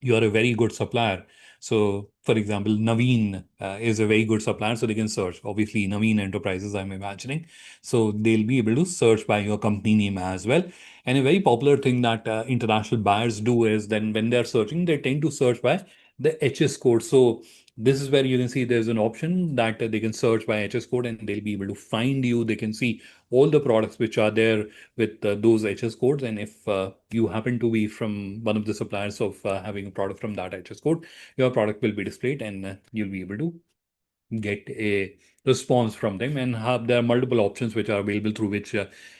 you are a very good supplier. So, for example, Naveen is a very good supplier, so they can search. Obviously, Naveen Enterprises, I'm imagining. So they'll be able to search by your company name as well. And a very popular thing that international buyers do is then when they're searching, they tend to search by the HS code. So this is where you can see there's an option that they can search by HS code and they'll be able to find you. They can see all the products which are there with those HS codes. And if you happen to be from one of the suppliers of having a product from that HS code, your product will be displayed and you'll be able to get a response from them, and have there are multiple options which are available through which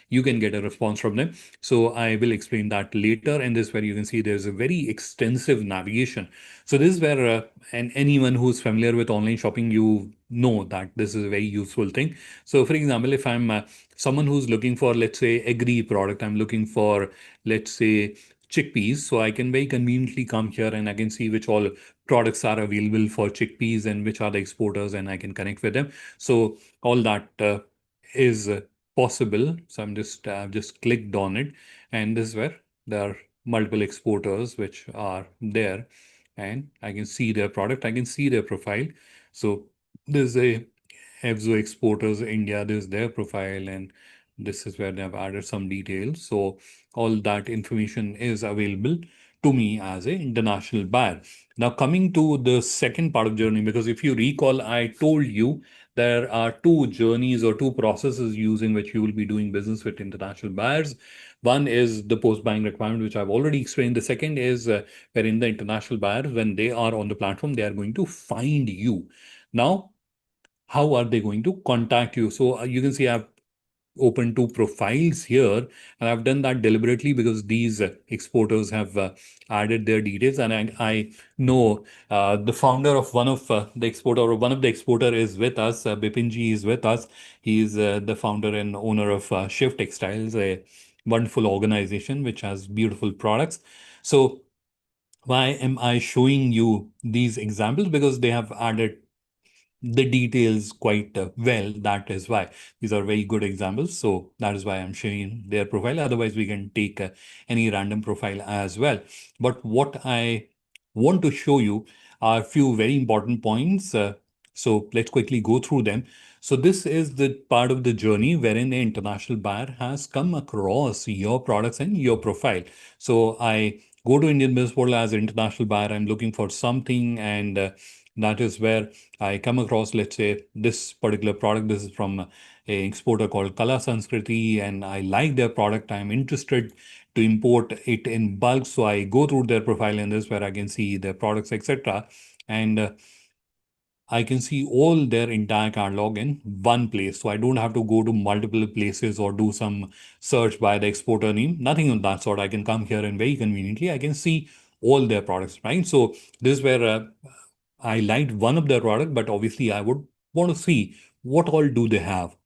you can get a response from them. So I will explain that later. And this where you can see there's a very extensive navigation. So this is where and anyone who's familiar with online shopping, you know that this is a very useful thing. So for example, if I'm someone who's looking for, let's say, agri product, I'm looking for, let's say, chickpeas. So I can very conveniently come here and I can see which all products are available for chickpeas and which are the exporters, and I can connect with them. So all that is possible. So I've just clicked on it, and this is where there are multiple exporters which are there, and I can see their product, I can see their profile. So there's a Evzo Exporters India, this is their profile, and this is where they've added some details. So all that information is available to me as an international buyer. Now, coming to the second part of journey, because if you recall, I told you there are two journeys or two processes using which you will be doing business with international buyers. One is the post-buying requirement, which I've already explained. The second is wherein the international buyers, when they are on the platform, they are going to find you. Now, how are they going to contact you? So you can see I've open two profiles here, and I've done that deliberately because these exporters have added their details, and I know the founder of one of the exporter, or one of the exporter is with us. Bipinji is with us. He's the founder and owner of Shift Textiles, a wonderful organization which has beautiful products. So why am I showing you these examples? Because they have added the details quite well. That is why these are very good examples. So that is why I'm showing their profile. Otherwise, we can take any random profile as well. But what I want to show you are a few very important points. So let's quickly go through them. So this is the part of the journey wherein the international buyer has come across your products and your profile. So I go to Indian Business Portal as an international buyer. I'm looking for something, and that is where I come across, let's say, this particular product. This is from a exporter called Kala Sanskriti, and I like their product. I'm interested to import it in bulk. So I go through their profile, and this is where I can see their products, etc. And I can see all their entire catalog in one place. So I don't have to go to multiple places or do some search by the exporter name. Nothing of that sort. I can come here and very conveniently I can see all their products, right? So this is where I liked one of their product, but obviously I would want to see what all do they have.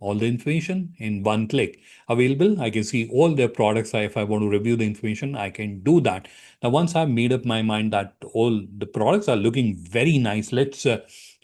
All the information in one click available. I can see all their products. If I want to review the information, I can do that. Now, once I've made up my mind that all the products are looking very nice, let's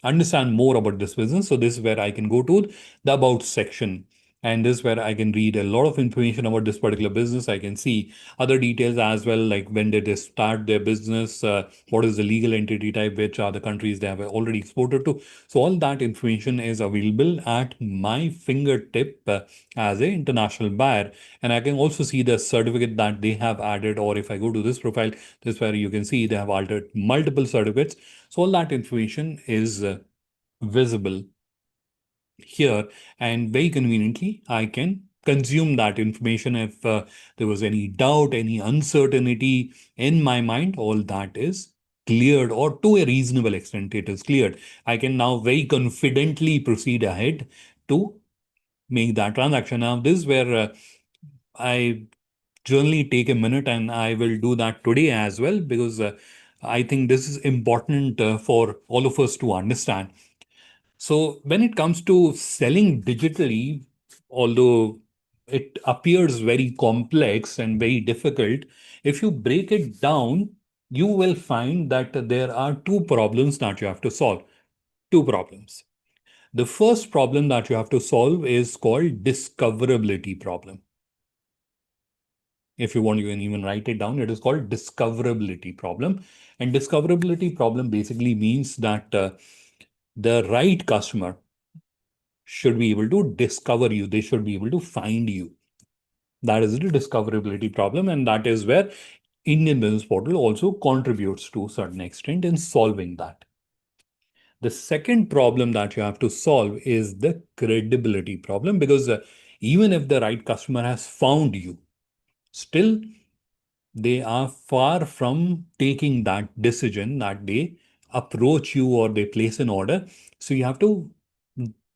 understand more about this business. So this is where I can go to the about section. And this is where I can read a lot of information about this particular business. I can see other details as well, like when did they start their business, what is the legal entity type, which are the countries they have already exported to. So all that information is available at my fingertip as an international buyer. And I can also see the certificate that they have added, or if I go to this profile, this is where you can see they have altered multiple certificates. So all that information is visible here, and very conveniently I can consume that information. If there was any doubt, any uncertainty in my mind, all that is cleared, or to a reasonable extent it is cleared. I can now very confidently proceed ahead to make that transaction. Now this is where I generally take a minute, and I will do that today as well, because I think this is important for all of us to understand. So when it comes to selling digitally, although it appears very complex and very difficult, if you break it down, you will find that there are two problems that you have to solve. Two problems. The first problem that you have to solve is called discoverability problem. If you want, you can even write it down. It is called discoverability problem. And discoverability problem basically means that the right customer should be able to discover you. They should be able to find you. That is the discoverability problem. And that is where Indian Business Portal also contributes to a certain extent in solving that. The second problem that you have to solve is the credibility problem, because even if the right customer has found you, still they are far from taking that decision that they approach you or they place an order. So you have to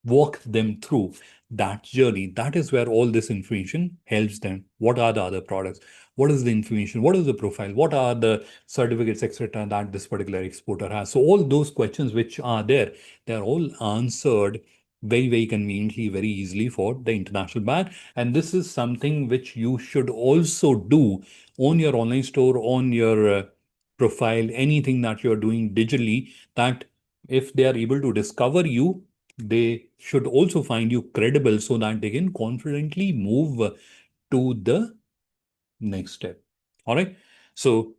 walk them through that journey. That is where all this information helps them. What are the other products? What is the information? What is the profile? What are the certificates, etc., that this particular exporter has? So all those questions which are there, they are all answered very, very conveniently, very easily for the international buyer. And this is something which you should also do on your online store, on your profile, anything that you're doing digitally, that if they are able to discover you, they should also find you credible so that they can confidently move to the next step. All right. So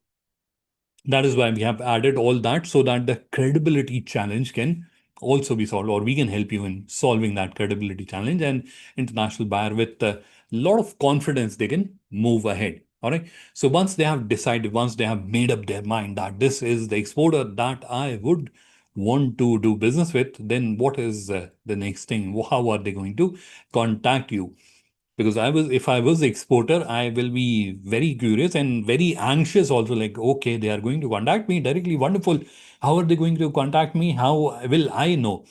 that is why we have added all that, so that the credibility challenge can also be solved, or we can help you in solving that credibility challenge. And international buyer with a lot of confidence, they can move ahead. All right. So once they have decided, once they have made up their mind that this is the exporter that I would want to do business with, then what is the next thing? How are they going to contact you? Because if I was the exporter, I will be very curious and very anxious also, like, okay, they are going to contact me directly. Wonderful. How are they going to contact me? How will I know?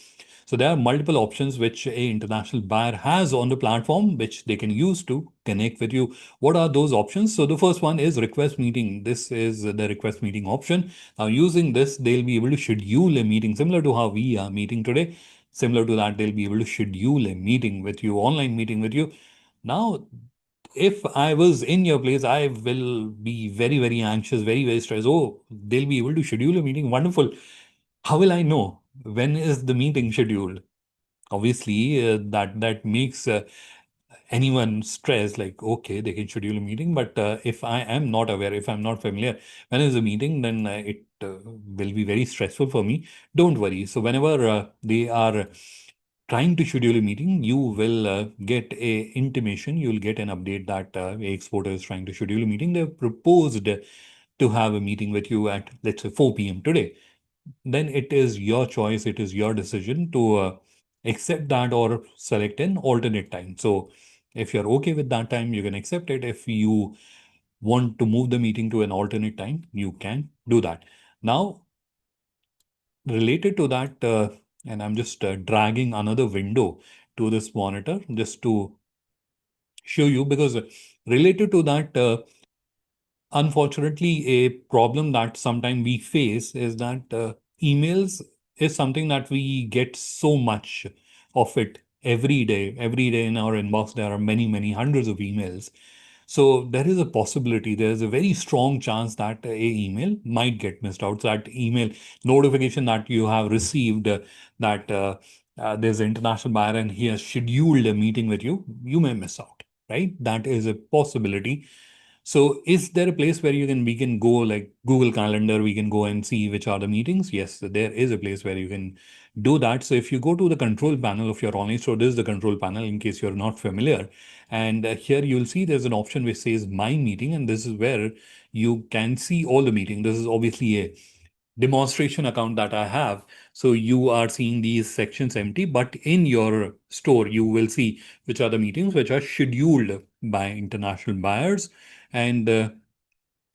So there are multiple options which a international buyer has on the platform, which they can use to connect with you. What are those options? So the first one is request meeting. This is the request meeting option. Now using this, they'll be able to schedule a meeting similar to how we are meeting today. Similar to that, they'll be able to schedule a meeting with you, online meeting with you. Now, if I was in your place, I will be very, very anxious, very, very stressed. Oh, they'll be able to schedule a meeting. Wonderful. How will I know when is the meeting scheduled? Obviously, that makes anyone stressed. Like, okay, they can schedule a meeting, but if I am not aware, if I'm not familiar, when is the meeting, then it will be very stressful for me. Don't worry. So whenever they are trying to schedule a meeting, you will get a intimation. You'll get an update that a exporter is trying to schedule a meeting. They've proposed to have a meeting with you at, let's say, 4 p.m. today. Then it is your choice. It is your decision to accept that or select an alternate time. So if you're okay with that time, you can accept it. If you want to move the meeting to an alternate time, you can do that. Now, related to that, and I'm just dragging another window to this monitor just to show you, because related to that, Unfortunately, a problem that sometimes we face is that emails is something that we get so much of it every day. Every day in our inbox, there are many, many hundreds of emails. So there is a possibility, there is a very strong chance that a email might get missed out. So that email notification that you have received that there's an international buyer and he has scheduled a meeting with you, you may miss out, right? That is a possibility. So is there a place where we can go like Google Calendar, we can go and see which are the meetings? Yes, there is a place where you can do that. So if you go to the control panel of your online store, this is the control panel in case you're not familiar. And here you'll see there's an option which says My Meeting, and this is where you can see all the meeting. This is obviously a demonstration account that I have. So you are seeing these sections empty, but in your store, you will see which are the meetings which are scheduled by international buyers. And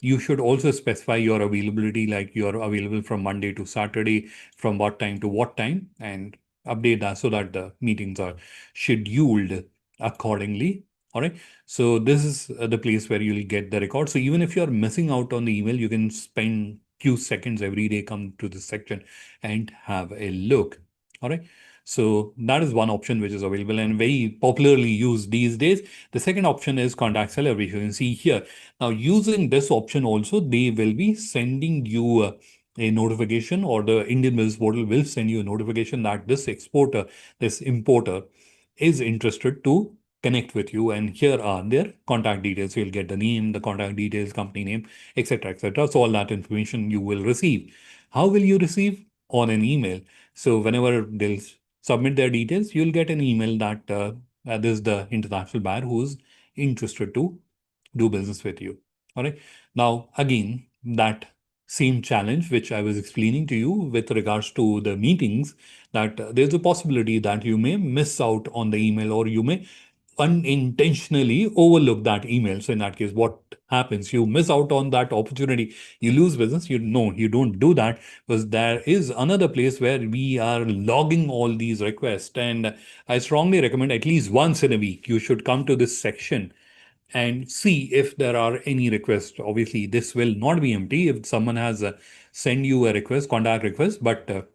you should also specify your availability, like you're available from Monday to Saturday, from what time to what time, and update that so that the meetings are scheduled accordingly. All right. So this is the place where you'll get the record. So even if you're missing out on the email, you can spend few seconds every day, come to this section and have a look. All right. So that is one option which is available and very popularly used these days. The second option is contact seller, which you can see here. Now, using this option also, they will be sending you a notification, or the Indian Business Portal will send you a notification that this exporter, this importer is interested to connect with you. And here are their contact details. You'll get the name, the contact details, company name, etc., etc. So all that information you will receive. How will you receive? On an email. So whenever they'll submit their details, you'll get an email that this is the international buyer who's interested to do business with you. All right. Now, again, that same challenge which I was explaining to you with regards to the meetings, that there's a possibility that you may miss out on the email, or you may unintentionally overlook that email. So in that case, what happens? You miss out on that opportunity. You lose business. You know, you don't do that, because there is another place where we are logging all these requests. And I strongly recommend at least once in a week, you should come to this section and see if there are any requests. Obviously, this will not be empty if someone has send you a request, contact request, but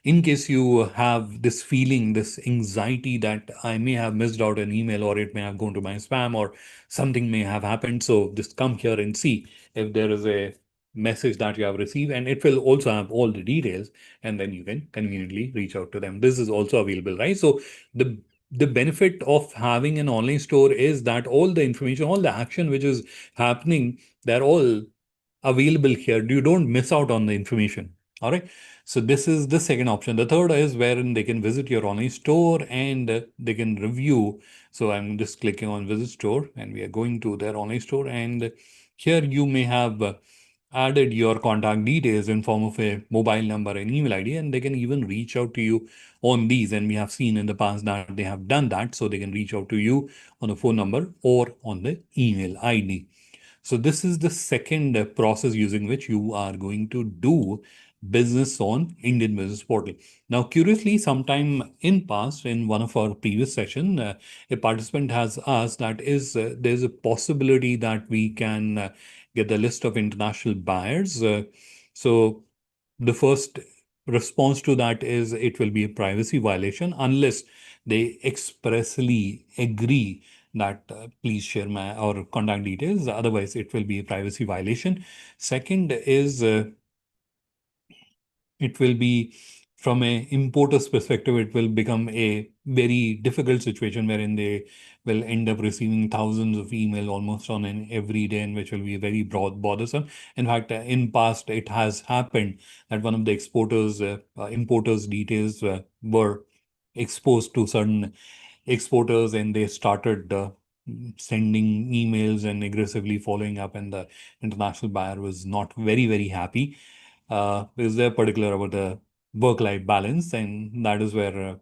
in case you have this feeling, this anxiety that I may have missed out an email, or it may have gone to my spam, or something may have happened. So just come here and see if there is a message that you have received, and it will also have all the details, and then you can conveniently reach out to them. This is also available, right? So the benefit of having an online store is that all the information, all the action which is happening, they're all available here. You don't miss out on the information. All right. So this is the second option. The third is wherein they can visit your online store and they can review. So I'm just clicking on visit store and we are going to their online store. And here you may have added your contact details in form of a mobile number and email ID, and they can even reach out to you on these. And we have seen in the past that they have done that. So they can reach out to you on the phone number or on the email ID. So this is the second process using which you are going to do business on Indian Business Portal. Now, curiously, sometime in past, in one of our previous session, a participant has asked that is there's a possibility that we can get the list of international buyers. So the first response to that is it will be a privacy violation unless they expressly agree that please share my or contact details. Otherwise, it will be a privacy violation. Second is it will be from a importer's perspective, it will become a very difficult situation wherein they will end up receiving thousands of email almost on an every day, and which will be very broad bothersome. In fact, in past it has happened that one of the importers details were exposed to certain exporters, and they started sending emails and aggressively following up, and the international buyer was not very happy. Is there particular about the work-life balance, and that is where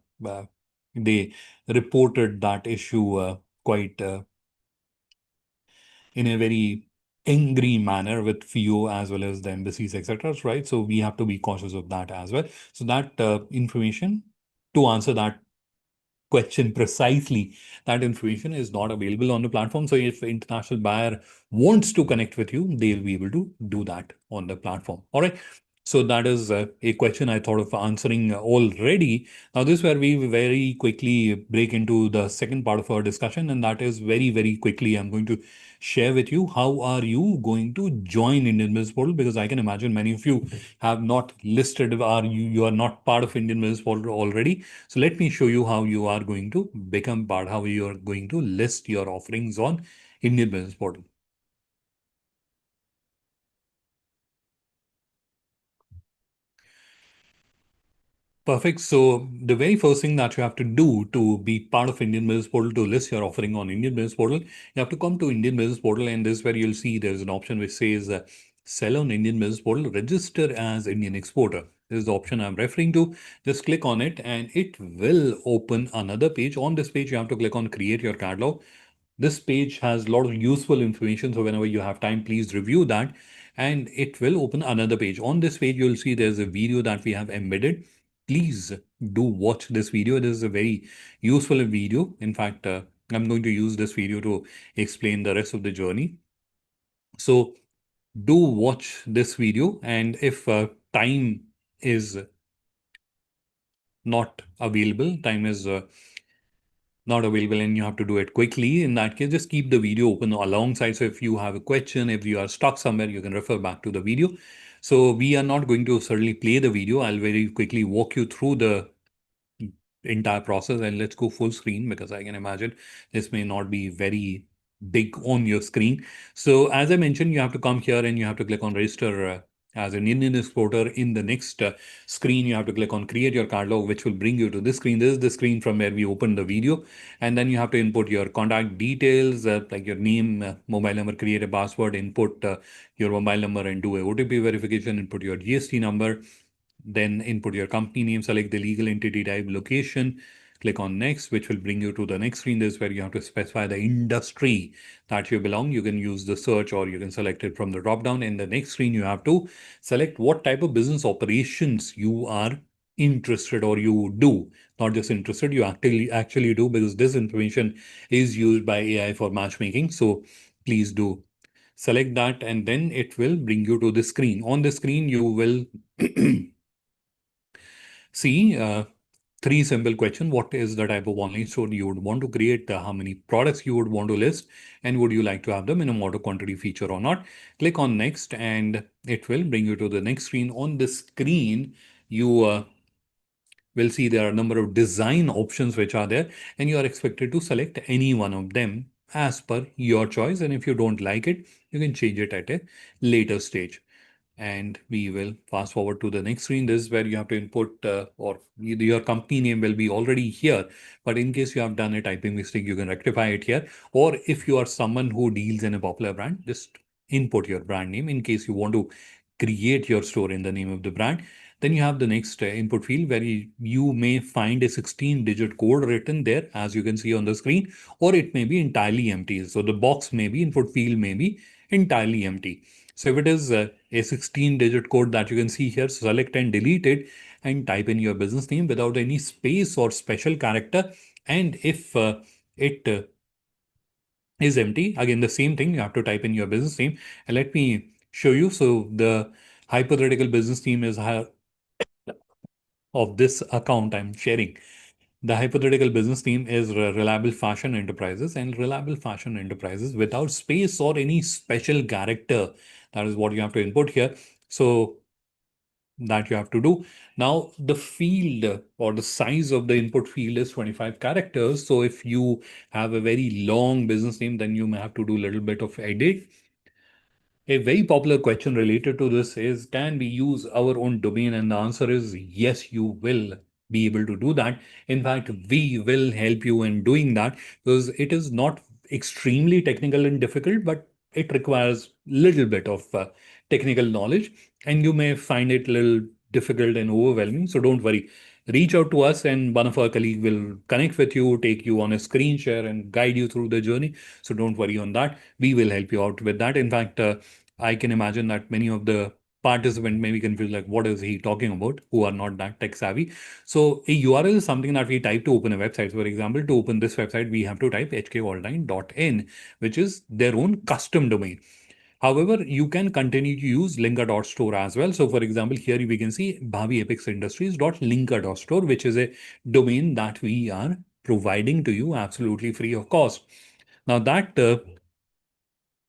they reported that issue quite in a very angry manner with FIO as well as the embassies, etc. Right? So we have to be cautious of that as well. So that information to answer that question precisely, that information is not available on the platform. So if international buyer wants to connect with you, they'll be able to do that on the platform. All right. So that is a question I thought of answering already. Now, this is where we very quickly break into the second part of our discussion, and that is very, very quickly. I'm going to share with you how are you going to join Indian Business Portal, because I can imagine many of you have not listed, or you are not part of Indian Business Portal already. So let me show you how you are going to become part, how you are going to list your offerings on Indian Business Portal. Perfect. So the very first thing that you have to do to be part of Indian Business Portal, to list your offering on Indian Business Portal, you have to come to Indian Business Portal, and this is where you'll see there's an option which says sell on Indian Business Portal, register as Indian exporter. This is the option I'm referring to. Just click on it and it will open another page. On this page, you have to click on create your catalog. This page has a lot of useful information. So whenever you have time, please review that and it will open another page. On this page, you'll see there's a video that we have embedded. Please do watch this video. This is a very useful video. In fact, I'm going to use this video to explain the rest of the journey. So do watch this video, and if time is not available, time is not available and you have to do it quickly, in that case, just keep the video open alongside. So if you have a question, if you are stuck somewhere, you can refer back to the video. So we are not going to certainly play the video. I'll very quickly walk you through the entire process, and let's go full screen because I can imagine this may not be very big on your screen. So as I mentioned, you have to come here and you have to click on register as an Indian exporter. In the next screen, you have to click on create your catalog, which will bring you to this screen. This is the screen from where we opened the video. And then you have to input your contact details, like your name, mobile number, create a password, input your mobile number and do a OTP verification, input your GST number, then input your company name, select the legal entity type, location, click on next, which will bring you to the next screen. This is where you have to specify the industry that you belong. You can use the search or you can select it from the drop down. In the next screen, you have to select what type of business operations you are interested or you do. Not just interested, you actually do, because this information is used by AI for matchmaking. So please do select that, and then it will bring you to the screen. On the screen, you will see three simple questions. What is the type of online store you would want to create? How many products you would want to list? And would you like to have the minimum order quantity feature or not? Click on next and it will bring you to the next screen. On the screen, you will see there are a number of design options which are there, and you are expected to select any one of them as per your choice. And if you don't like it, you can change it at a later stage. And we will fast forward to the next screen. This is where you have to input or your company name will be already here. But in case you have done a typing mistake, you can rectify it here. Or if you are someone who deals in a popular brand, just input your brand name in case you want to create your store in the name of the brand. Then you have the next input field where you may find a 16-digit code written there, as you can see on the screen, or it may be entirely empty. So the box may be, input field may be entirely empty. So if it is a 16-digit code that you can see here, select and delete it and type in your business name without any space or special character. And if it is empty, again, the same thing, you have to type in your business name. And let me show you. So the hypothetical business name is of this account I'm sharing. The hypothetical business name is Reliable Fashion Enterprises, and Reliable Fashion Enterprises without space or any special character. That is what you have to input here. So that you have to do. Now, the field or the size of the input field is 25 characters. So if you have a very long business name, then you may have to do a little bit of edit. A very popular question related to this is, can we use our own domain? And the answer is yes, you will be able to do that. In fact, we will help you in doing that because it is not extremely technical and difficult, but it requires little bit of technical knowledge, and you may find it a little difficult and overwhelming. So don't worry. Reach out to us and one of our colleagues will connect with you, take you on a screen share and guide you through the journey. So don't worry on that. We will help you out with that. In fact, I can imagine that many of the participant may be confused, like, what is he talking about, who are not that tech savvy. So a URL is something that we type to open a website. So for example, to open this website, we have to type hkonline.in, which is their own custom domain. However, you can continue to use linker.store as well. So for example, here we can see bhaviapexindustries.linker.store, which is a domain that we are providing to you absolutely free of cost. Now that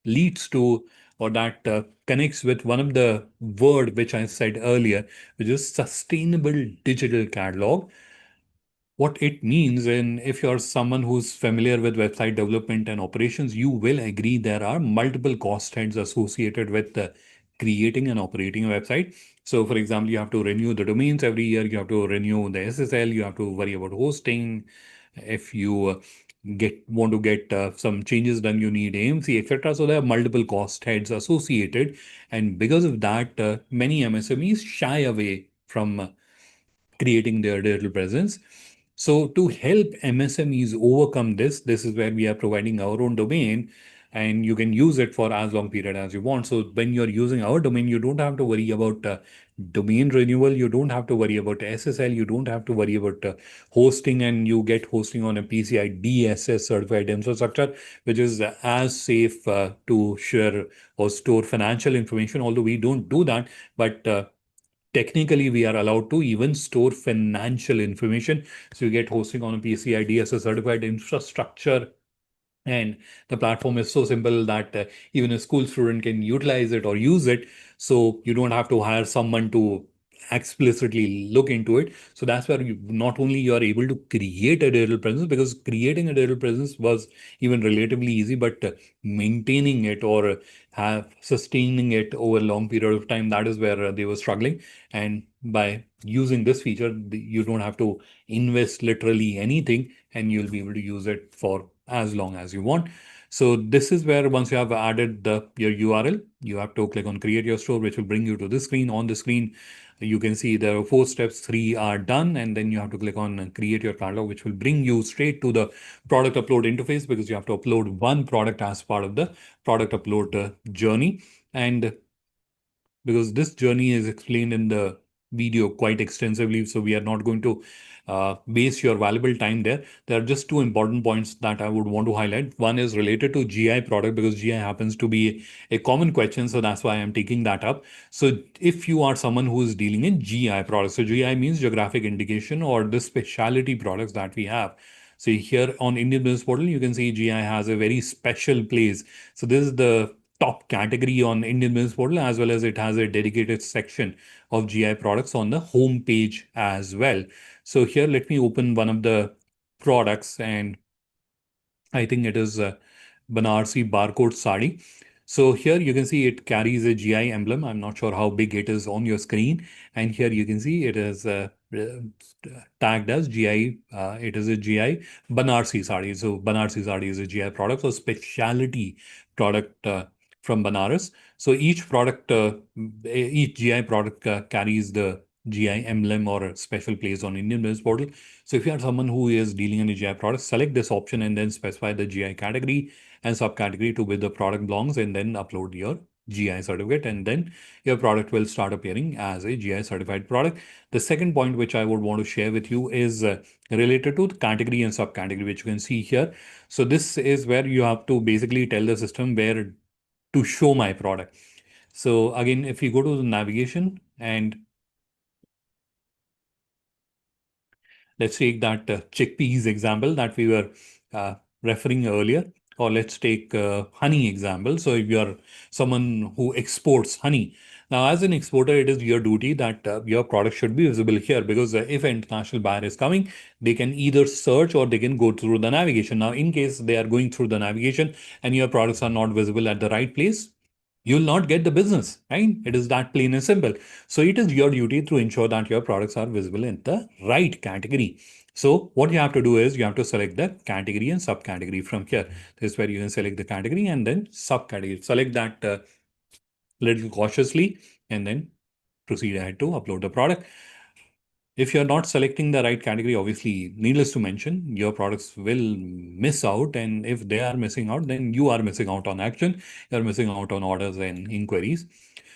leads to, or that connects with one of the word which I said earlier, which is sustainable digital catalog. What it means, and if you're someone who's familiar with website development and operations, you will agree there are multiple cost heads associated with creating and operating a website. So for example, you have to renew the domains every year, you have to renew the SSL, you have to worry about hosting. If you get want to get some changes done, you need AMC, etc. So there are multiple cost heads associated, and because of that, many MSMEs shy away from creating their digital presence. So to help MSMEs overcome this, this is where we are providing our own domain, and you can use it for as long period as you want. So when you're using our domain, you don't have to worry about domain renewal. You don't have to worry about SSL. You don't have to worry about hosting, and you get hosting on a PCI DSS certified infrastructure, which is as safe to share or store financial information. Although we don't do that, but technically we are allowed to even store financial information. So you get hosting on a PCI DSS certified infrastructure, and the platform is so simple that even a school student can utilize it or use it. So you don't have to hire someone to explicitly look into it. So that's where not only you are able to create a digital presence, because creating a digital presence was even relatively easy, but maintaining it or have sustaining it over a long period of time, that is where they were struggling. And by using this feature, you don't have to invest literally anything, and you'll be able to use it for as long as you want. So this is where once you have added your URL, you have to click on create your store, which will bring you to this screen. On the screen, you can see there are 4 steps, 3 are done, and then you have to click on create your catalog, which will bring you straight to the product upload interface, because you have to upload one product as part of the product upload journey. And because this journey is explained in the video quite extensively, so we are not going to waste your valuable time there. There are just 2 important points that I would want to highlight. One is related to GI product, because GI happens to be a common question, so that's why I'm taking that up. So if you are someone who is dealing in GI products, so GI means geographic indication, or the specialty products that we have. So here on Indian Business Portal, you can see GI has a very special place. So this is the top category on Indian Business Portal, as well as it has a dedicated section of GI products on the home page as well. So here, let me open one of the products, and I think it is Banarsi barcode sari. So here you can see it carries a GI emblem. I'm not sure how big it is on your screen. And here you can see it is tagged as GI. It is a GI Banarsi sari. So Banarsi sari is a GI product, so specialty product from Banaras. So each GI product carries the GI emblem or a special place on Indian Business Portal. So if you are someone who is dealing in a GI product, select this option and then specify the GI category and subcategory to which the product belongs, and then upload your GI certificate, and then your product will start appearing as a GI certified product. The second point which I would want to share with you is related to the category and subcategory, which you can see here. So this is where you have to basically tell the system where to show my product. So again, if you go to the navigation, and let's take that chickpeas example that we were uh, referring earlier, or let's take honey example. So if you're someone who exports honey, now as an exporter, it is your duty that your product should be visible here, because if an international buyer is coming, they can either search or they can go through the navigation. Now, in case they are going through the navigation and your products are not visible at the right place, you'll not get the business, right? It is that plain and simple. So it is your duty to ensure that your products are visible in the right category. So what you have to do is you have to select the category and subcategory from here. This is where you can select the category and then subcategory. Select that little cautiously, and then proceed ahead to upload the product. If you're not selecting the right category, obviously, needless to mention, your products will miss out. And if they are missing out, then you are missing out on action. You're missing out on orders and inquiries.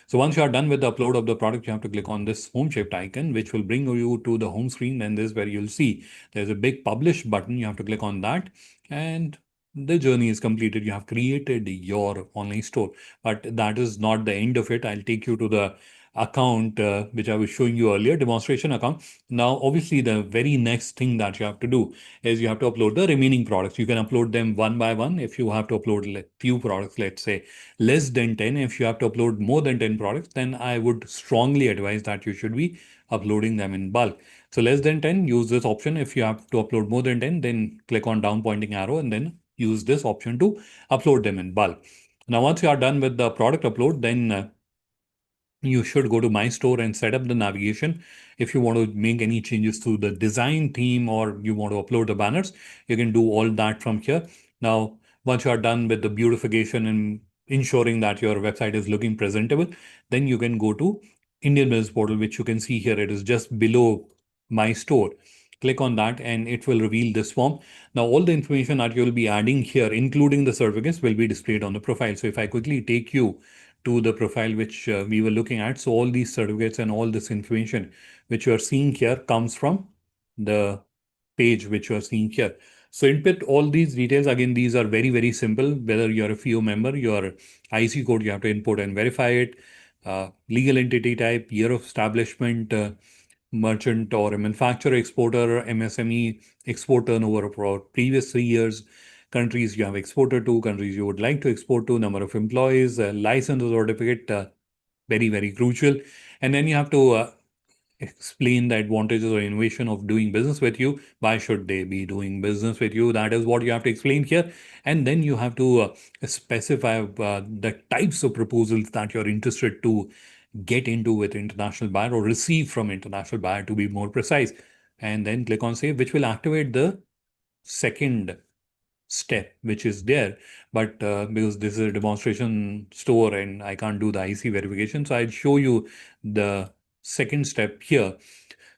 So once you are done with the upload of the product, you have to click on this home shift icon, which will bring you to the home screen. And this is where you'll see there's a big publish button. You have to click on that, and the journey is completed. You have created your online store. But that is not the end of it. I'll take you to the account which I was showing you earlier, demonstration account. Now, obviously, the very next thing that you have to do is you have to upload the remaining products. You can upload them one by one. If you have to upload few products, let's say less than 10, if you have to upload more than 10 products, then I would strongly advise that you should be uploading them in bulk. So less than 10, use this option. If you have to upload more than 10, then click on down pointing arrow and then use this option to upload them in bulk. Now, once you are done with the product upload, then you should go to my store and set up the navigation. If you want to make any changes to the design theme or you want to upload the banners, you can do all that from here. Now, once you are done with the beautification and ensuring that your website is looking presentable, then you can go to Indian Business Portal, which you can see here. It is just below my store. Click on that and it will reveal this form. Now, all the information that you will be adding here, including the certificates, will be displayed on the profile. So if I quickly take you to the profile which we were looking at. So all these certificates and all this information which you are seeing here comes from the page which you are seeing here. So input all these details. Again, these are very, very simple. Whether you're a FIO member, your IC code, you have to input and verify it. Legal entity type, year of establishment, merchant or a manufacturer, exporter, MSME, export turnover for previous 3 years, countries you have exported to, countries you would like to export to, number of employees, license or certificate, very, very crucial. And then you have to explain the advantages or innovation of doing business with you. Why should they be doing business with you? That is what you have to explain here. And then you have to specify the types of proposals that you're interested to get into with international buyer or receive from international buyer, to be more precise. And then click on save, which will activate the second step which is there. But because this is a demonstration store and I can't do the IC verification, so I'll show you the second step here.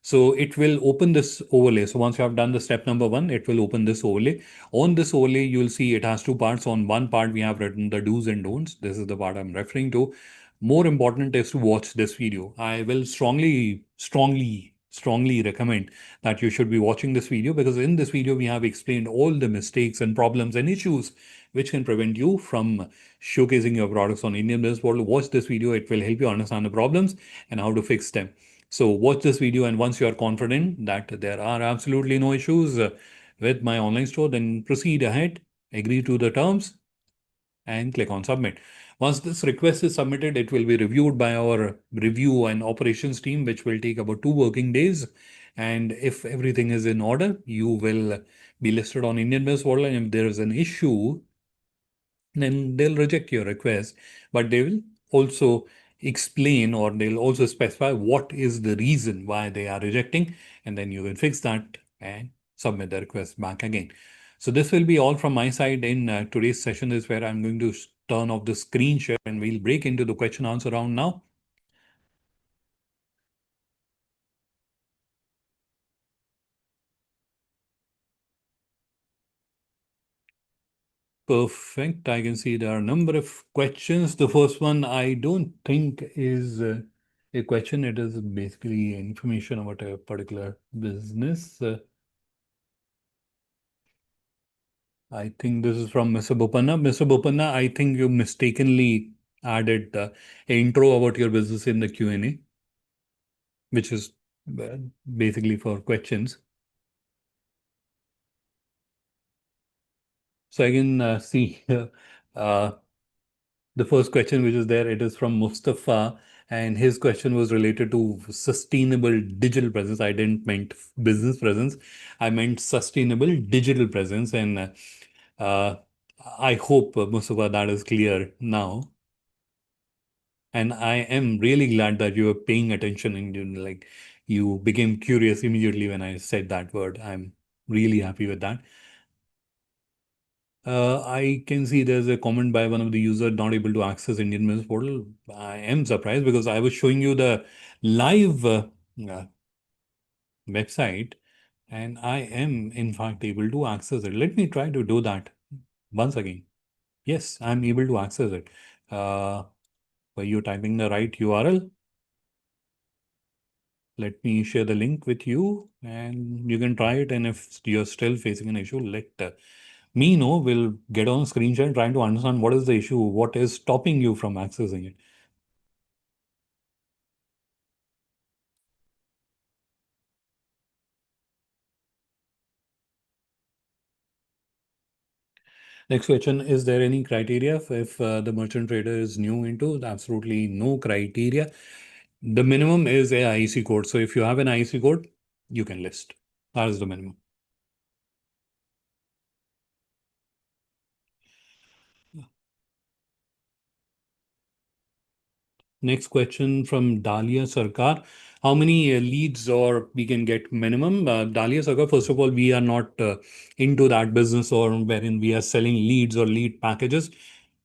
So it will open this overlay. So once you have done the step number one, it will open this overlay. On this overlay, you'll see it has two parts. On one part, we have written the do's and don'ts. This is the part I'm referring to. More important is to watch this video. I will strongly recommend that you should be watching this video, because in this video, we have explained all the mistakes and problems and issues which can prevent you from showcasing your products on Indian Business Portal. Watch this video. It will help you understand the problems and how to fix them. So watch this video, and once you are confident that there are absolutely no issues with my online store, then proceed ahead, agree to the terms, and click on submit. Once this request is submitted, it will be reviewed by our review and operations team, which will take about 2 working days. And if everything is in order, you will be listed on Indian Business Portal. And if there is an issue, then they'll reject your request, but they will also explain, or they'll also specify what is the reason why they are rejecting, and then you will fix that and submit the request back again. So this will be all from my side in today's session. Is where I'm going to turn off the screen share and we'll break into the question answer round now. Perfect. I can see there are a number of questions. The first one I don't think is a question. It is basically information about a particular business. I think this is from Mr. Bopanna. Mr. Bopanna, I think you mistakenly added an intro about your business in the Q&A, which is uh, basically for questions. So I can see the first question which is there. It is from Mustafa, and his question was related to sustainable digital presence. I didn't meant business presence. I meant sustainable digital presence. And uh, I hope, Mustafa, that is clear now. And I am really glad that you were paying attention and you became curious immediately when I said that word. I'm really happy with that. I can see there's a comment by one of the users not able to access Indian Business Portal. I am surprised because I was showing you the live uh, website, and I am in fact able to access it. Let me try to do that once again. Yes, I'm able to access it. Uh, Were you typing the right URL? Let me share the link with you and you can try it. And if you're still facing an issue, let me know. We'll get on a screen share trying to understand what is the issue, what is stopping you from accessing it. Next question, is there any criteria if the merchant trader is new into? Absolutely no criteria. The minimum is a IEC code. So if you have an IEC code, you can list. That is the minimum. Next question from Dalia Sarkar. How many leads or we can get minimum? Dalia Sarkar, first of all, we are not into that business or wherein we are selling leads or lead packages.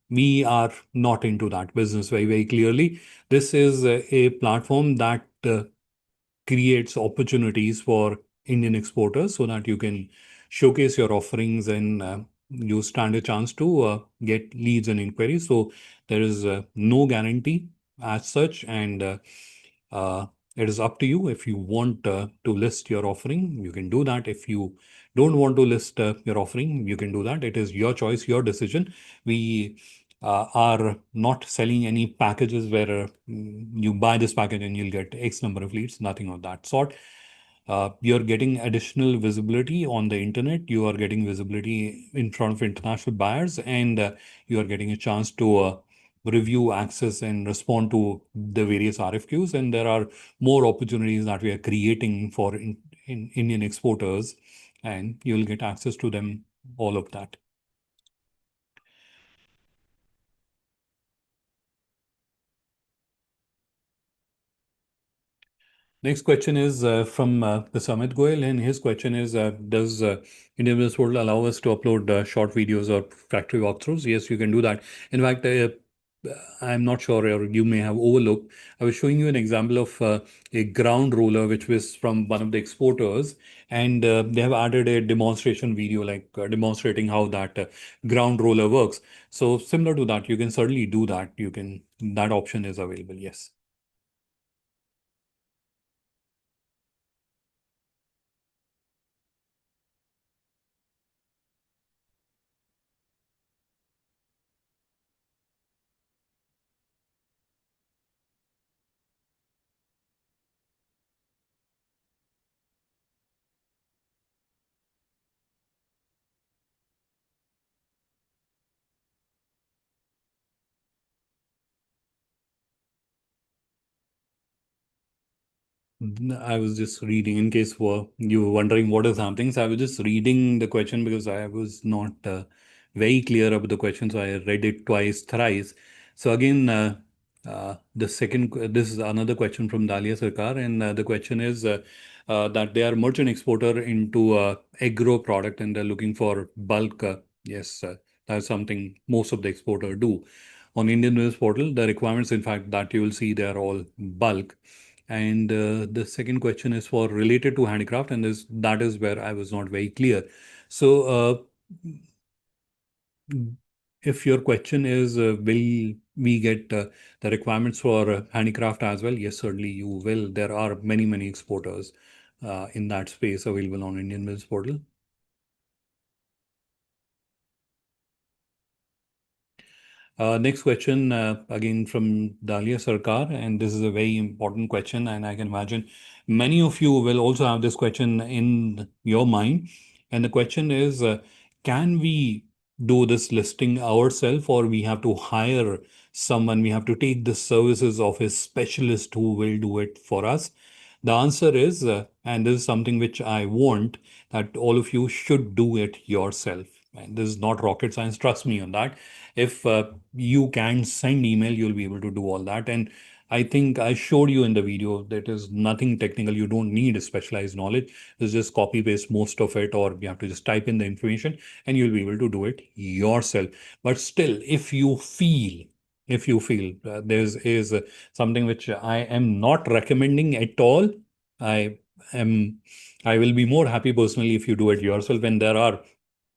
We are not into that business very, very clearly. This is a platform that creates opportunities for Indian exporters so that you can showcase your offerings and you stand a chance to get leads and inquiries. So there is no guarantee as such, and it is up to you. If you want to list your offering, you can do that. If you don't want to list your offering, you can do that. It is your choice, your decision. We are not selling any packages where you buy this package and you'll get X number of leads, nothing of that sort. You're getting additional visibility on the internet. You are getting visibility in front of international buyers, and you are getting a chance to review, access, and respond to the various RFQs. And there are more opportunities that we are creating for Indian exporters, and you'll get access to them, all of that. Next question is from the Samit Goel, and his question is, does Indian Business Portal allow us to upload short videos or factory walkthroughs? Yes, you can do that. In fact, I'm not sure, or you may have overlooked, I was showing you an example of a ground roller, which was from one of the exporters, and they have added a demonstration video, like demonstrating how that ground roller works. So similar to that, you can certainly do that. That option is available, yes. I was just reading, in case you were wondering what is happening. So I was just reading the question because I was not very clear about the question. So I read it twice, thrice. So again, this is another question from Dalia Sarkar. And the question is that they are merchant exporter into agro product and they're looking for bulk. Yes, that's something most of the exporter do. On Indian Business Portal, the requirements, in fact, that you will see, they are all bulk. And the second question is for related to handicraft, and that is where I was not very clear. So, if your question is, will we get the requirements for handicraft as well? Yes, certainly you will. There are many, many exporters in that space available on Indian Business Portal. Next question, again from Dalia Sarkar, and this is a very important question, and I can imagine many of you will also have this question in your mind. And the question is, can we do this listing ourselves, or we have to hire someone? We have to take the services of a specialist who will do it for us. The answer is, and this is something which I want, that all of you should do it yourself. And this is not rocket science, trust me on that. If you can send email, you'll be able to do all that. And I think I showed you in the video that is nothing technical. You don't need a specialized knowledge. It's just copy paste most of it, or you have to just type in the information and you'll be able to do it yourself. But still, if you feel there's is something which I am not recommending at all, I am I will be more happy personally if you do it yourself. And there are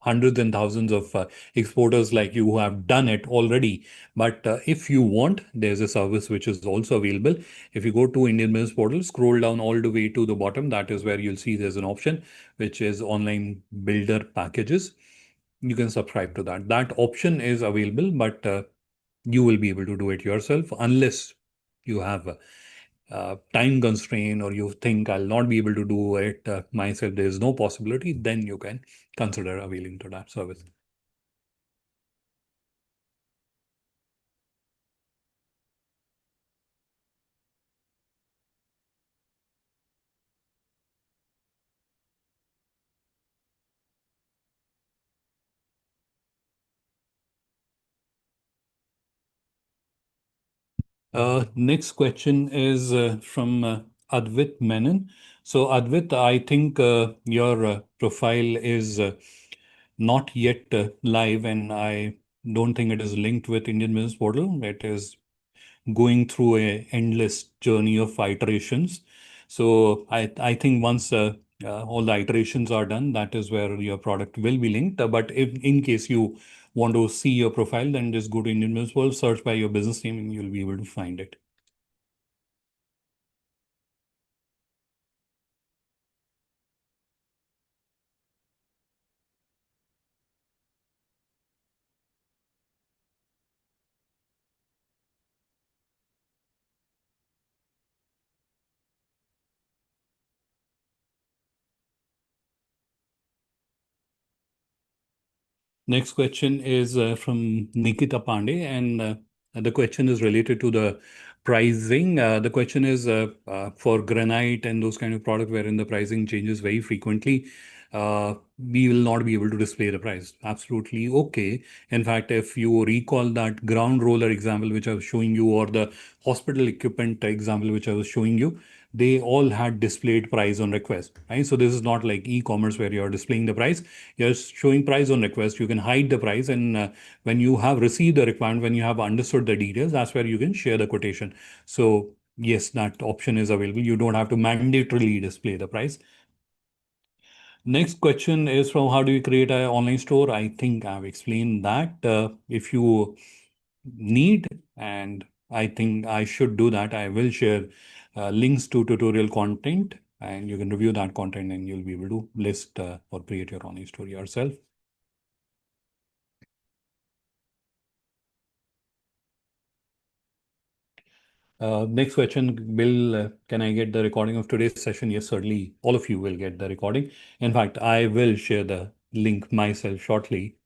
hundreds and thousands of exporters like you who have done it already. But if you want, there's a service which is also available. If you go to Indian Business Portal, scroll down all the way to the bottom, that is where you'll see there's an option which is online builder packages. You can subscribe to that. That option is available, but you will be able to do it yourself unless you have a time constraint or you think I'll not be able to do it myself. There is no possibility. Then you can consider availing to that service. Next question is from Advit Menon. So, Advit, I think your profile is not yet live, and I don't think it is linked with Indian Business Portal. It is going through a endless journey of iterations. So I think once all the iterations are done, that is where your product will be linked. But if in case you want to see your profile, then just go to Indian Business World, search by your business name, and you'll be able to find it. Next question is from Nikita Pandey, and the question is related to the pricing. The question is for granite and those kind of product wherein the pricing changes very frequently. We will not be able to display the price. Absolutely okay. In fact, if you recall that ground roller example which I was showing you, or the hospital equipment example which I was showing you, they all had displayed price on request, right? So this is not like e-commerce where you're displaying the price. You're showing price on request. You can hide the price, and when you have received the requirement, when you have understood the details, that's where you can share the quotation. So yes, that option is available. You don't have to mandatorily display the price. Next question is from how do you create an online store? I think I've explained that. If you need, and I think I should do that, I will share links to tutorial content, and you can review that content and you'll be able to list or create your online store yourself. Next question, Bill, can I get the recording of today's session? Yes, certainly. All of you will get the recording. In fact, I will share the link myself shortly.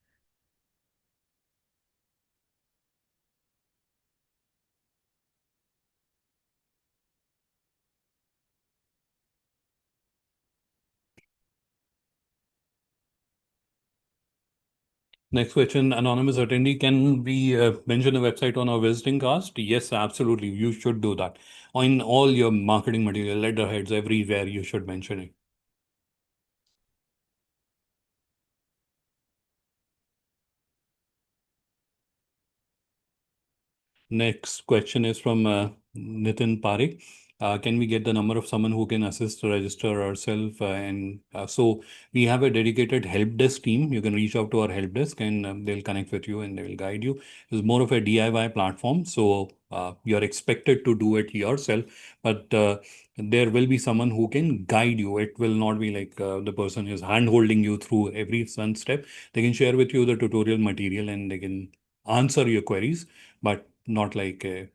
Next question, anonymous attendee, can we mention the website on our visiting cast? Yes, absolutely. You should do that. On all your marketing material, letterheads, everywhere, you should mention it. Next question is from Nitin Parekh. Can we get the number of someone who can assist to register ourselves? And so we have a dedicated help desk team. You can reach out to our help desk, and they'll connect with you and they will guide you. It's more of a DIY platform. So you're expected to do it yourself, but there will be someone who can guide you. It will not be like the person is hand holding you through every one step. They can share with you the tutorial material and they can answer your queries, but not like a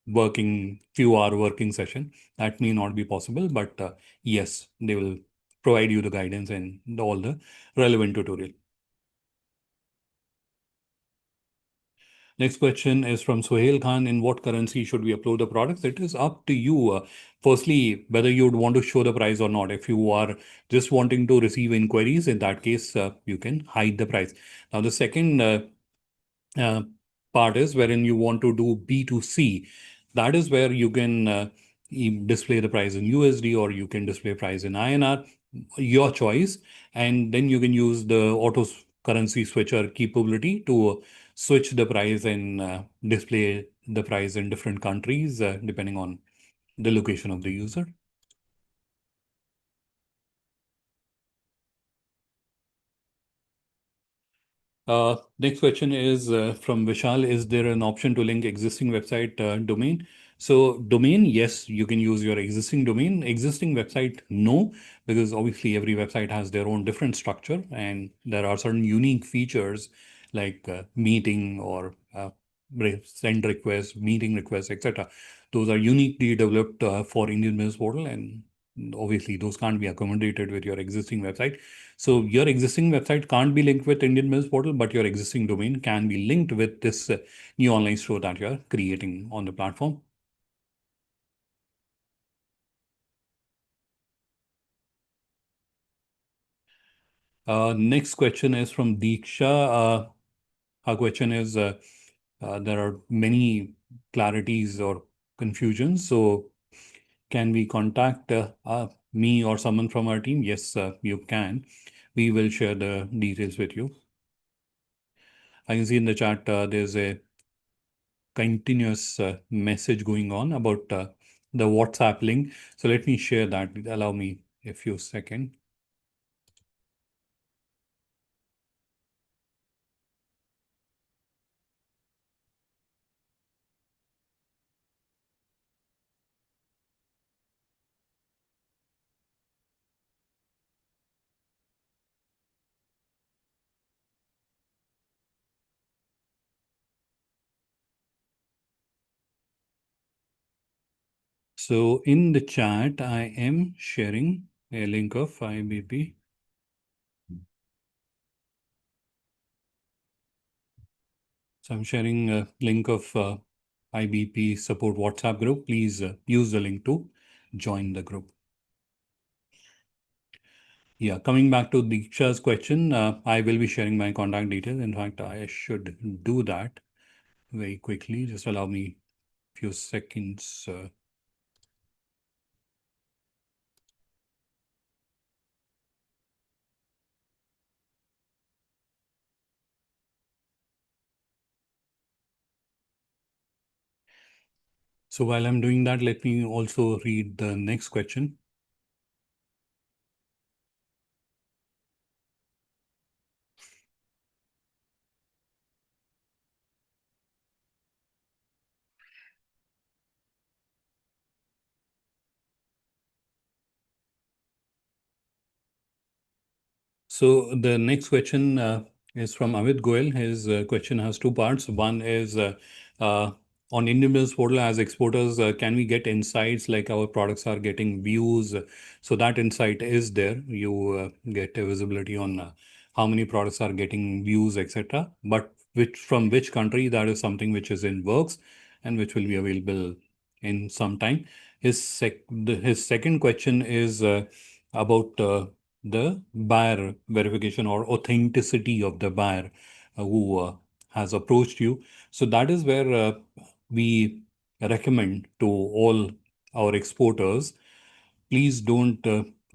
working few hour working session. That may not be possible, but yes, they will provide you the guidance and all the relevant tutorial. Next question is from Sohail Khan. In what currency should we upload the products? It is up to you. Firstly, whether you would want to show the price or not. If you are just wanting to receive inquiries, in that case, you can hide the price. Now, the second uh, part is wherein you want to do B2C. That is where you can display the price in USD or you can display price in INR, your choice. And then you can use the auto currency switcher capability to switch the price and display the price in different countries depending on the location of the user. Next question is from Vishal. Is there an option to link existing website domain? So domain, yes, you can use your existing domain. Existing website, no, because obviously every website has their own different structure, and there are certain unique features like meeting or send requests, meeting requests, etc. Those are uniquely developed for Indian Business Portal, and obviously those can't be accommodated with your existing website. So your existing website can't be linked with Indian Business Portal, but your existing domain can be linked with this new online store that you're creating on the platform. Next question is from Deeksha. Her question is, there are many clarities or confusions. So can we contact me or someone from our team? Yes, you can. We will share the details with you. I can see in the chat there's a continuous message going on about the WhatsApp link. So let me share that. Allow me a few seconds. So in the chat, I am sharing a link of IBP. So I'm sharing a link of IBP support WhatsApp group. Please use the link to join the group. Yeah, coming back to Diksha's question, I will be sharing my contact details. In fact, I should do that very quickly. Just allow me a few seconds. So while I'm doing that, let me also read the next question. So the next question is from Amit Goel. His question has two parts. One is uh, on Indian Business Portal as exporters, can we get insights like our products are getting views? So that insight is there. You get a visibility on how many products are getting views, etc. But which from which country, that is something which is in works and which will be available in some time. His second question is about the buyer verification or authenticity of the buyer who has approached you. So that is where we recommend to all our exporters, please don't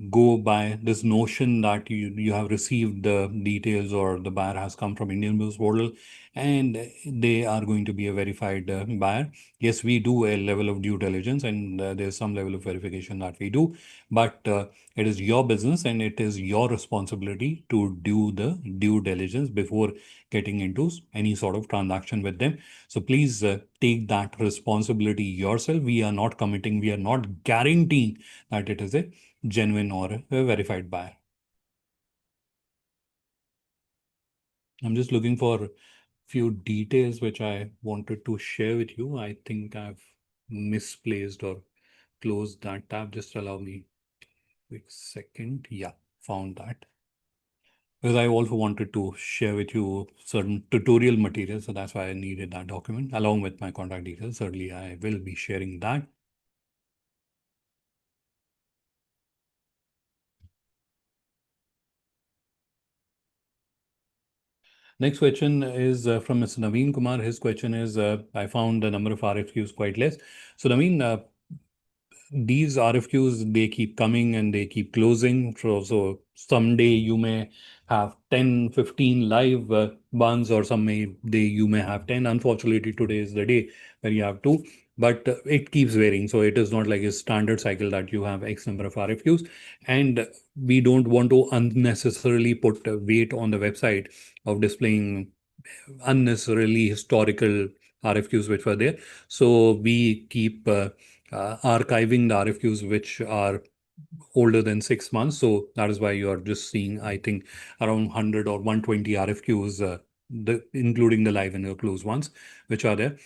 go by this notion that you have received the details or the buyer has come from Indian Business Portal and they are going to be a verified buyer. Yes, we do a level of due diligence and there's some level of verification that we do, but it is your business and it is your responsibility to do the due diligence before getting into any sort of transaction with them. So please take that responsibility yourself. We are not committing, we are not guaranteeing that it is a genuine or a verified buyer. I'm just looking for a few details which I wanted to share with you. I think I've misplaced or closed that tab. Just allow me a quick second. Yeah, found that. Because I also wanted to share with you certain tutorial material, so that's why I needed that document along with my contact details. Certainly, I will be sharing that. Next question is from Mr. Naveen Kumar. His question is, I found the number of RFQs quite less. So Naveen, these RFQs, they keep coming and they keep closing. So someday you may have 10, 15 live ones, or some may day you may have 10. Unfortunately, today is the day where you have two. but it keeps varying. So it is not like a standard cycle that you have X number of RFQs. And we don't want to unnecessarily put weight on the website of displaying unnecessarily historical RFQs which were there. So we keep archiving the RFQs which are older than 6 months. So that is why you are just seeing, I think, around 100 or 120 RFQs, including the live and the closed ones, which are there.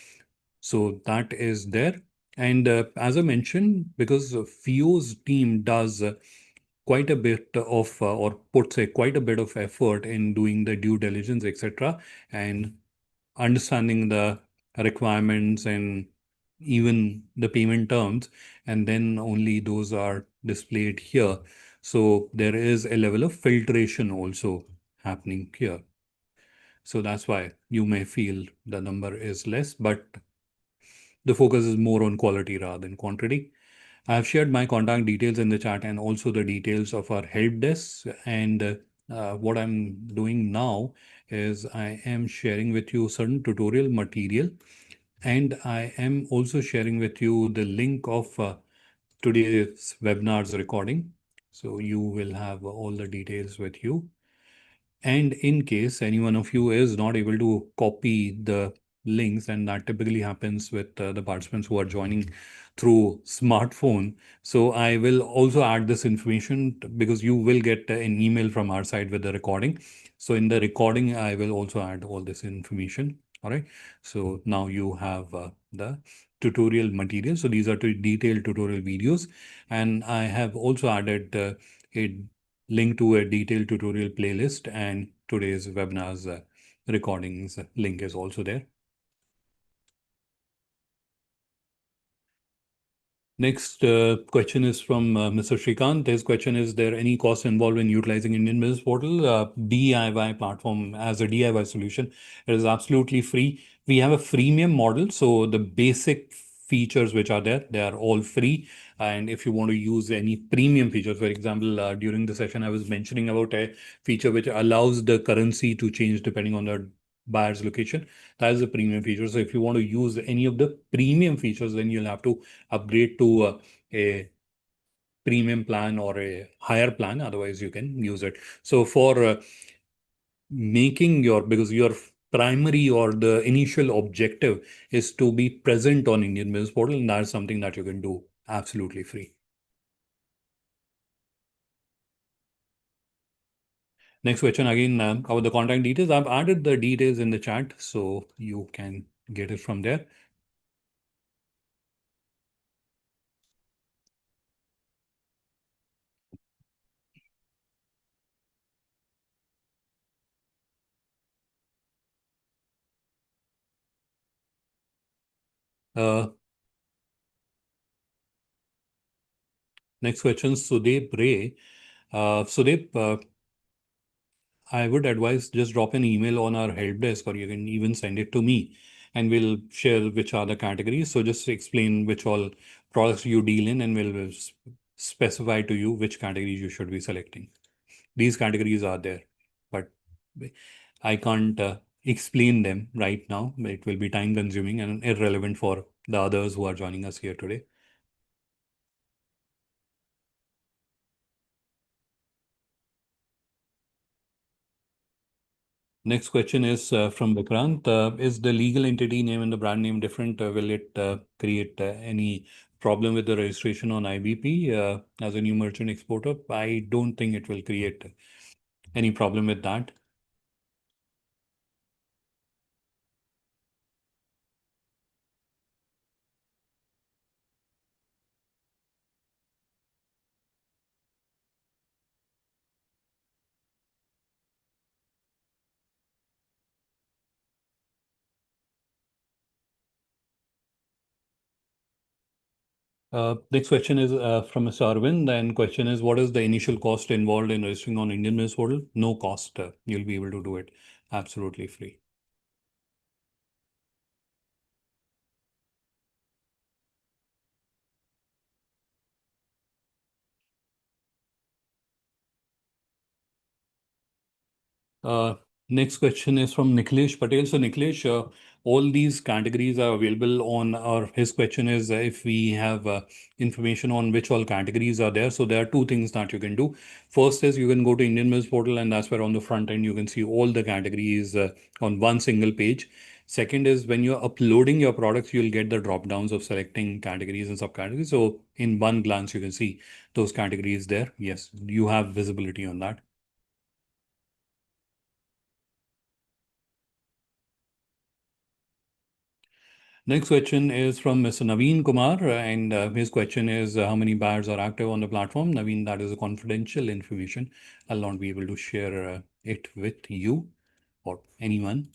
So that is there. And as I mentioned, because FIO's team does quite a bit of, or puts quite a bit of effort in doing the due diligence, etc., and understanding the requirements and even the payment terms, and then only those are displayed here. So there is a level of filtration also happening here. So that's why you may feel the number is less, but the focus is more on quality rather than quantity. I have shared my contact details in the chat and also the details of our help desk. And what I'm doing now is I am sharing with you certain tutorial material, and I am also sharing with you the link of today's webinar's recording. So you will have all the details with you. And in case any one of you is not able to copy the links, and that typically happens with the participants who are joining through smartphone. So I will also add this information because you will get an email from our side with the recording. So in the recording, I will also add all this information. All right. So now you have the tutorial material. So these are two detailed tutorial videos. And I have also added a link to a detailed tutorial playlist, and today's webinar's recordings link is also there. Next question is from Mr. Shrikant. His question is, there any cost involved in utilizing Indian Business Portal DIY platform as a DIY solution? It is absolutely free. We have a freemium model, so the basic features which are there, they are all free. And if you want to use any premium features, for example, during the session, I was mentioning about a feature which allows the currency to change depending on the buyer's location. That is a premium feature. So if you want to use any of the premium features, then you'll have to upgrade to a premium plan or a higher plan. Otherwise, you can use it. So for making your, because your primary or the initial objective is to be present on Indian Business Portal, and that's something that you can do absolutely free. Next question again about the contact details. I've added the details in the chat, so you can get it from there. Uh, Next question, Sudeep Ray. Sudeep, I would advise just drop an email on our help desk, or you can even send it to me, and we'll share which are the categories. So just explain which all products you deal in, and we'll specify to you which categories you should be selecting. These categories are there, but I can't explain them right now. It will be time consuming and irrelevant for the others who are joining us here today. Next question is from Vikrant. Is the legal entity name and the brand name different? Will it create any problem with the registration on IBP as a new merchant exporter? I don't think it will create any problem with that. Next question is from Mr. Arvind, and question is, what is the initial cost involved in registering on Indian Business Portal? No cost. You'll be able to do it absolutely free. Next question is from Nikhilesh Patel. So, Nikhilesh, all these categories are available on, or his question is if we have information on which all categories are there. So, there are two things that you can do. First is you can go to Indian Mills portal, and that's where on the front end you can see all the categories on one single page. Second is when you're uploading your products, you'll get the drop downs of selecting categories and subcategories. So, in one glance, you can see those categories there. Yes, you have visibility on that. Next question is from Mr. Naveen Kumar, and his question is how many buyers are active on the platform? Naveen, that is a confidential information. I'll not be able to share it with you or anyone.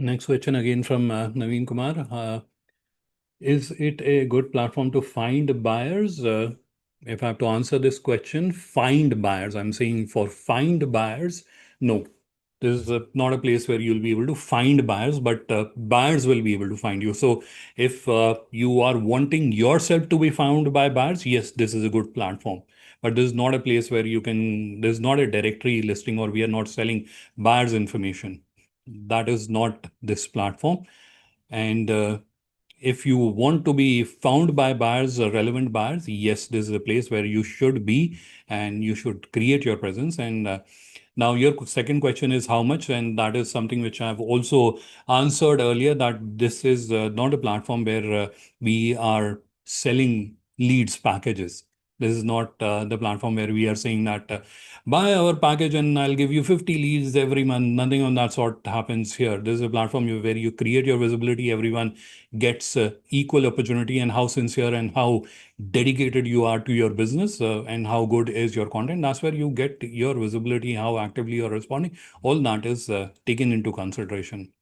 Next question again from Naveen Kumar. Is it a good platform to find buyers? If I have to answer this question, find buyers. I'm saying for find buyers, no. This is not a place where you'll be able to find buyers, but buyers will be able to find you. So if you are wanting yourself to be found by buyers, yes, this is a good platform. But this is not a place where you can, there's not a directory listing or we are not selling buyers information. That is not this platform. And if you want to be found by buyers, relevant buyers, yes, this is a place where you should be and you should create your presence. And now your second question is how much, and that is something which I've also answered earlier, that this is not a platform where we are selling leads packages. This is not the platform where we are saying that buy our package and I'll give you 50 leads every month. Nothing on that sort happens here. This is a platform where you create your visibility. Everyone gets equal opportunity, and how sincere and how dedicated you are to your business and how good is your content. That's where you get your visibility, how actively you're responding. All that is taken into consideration.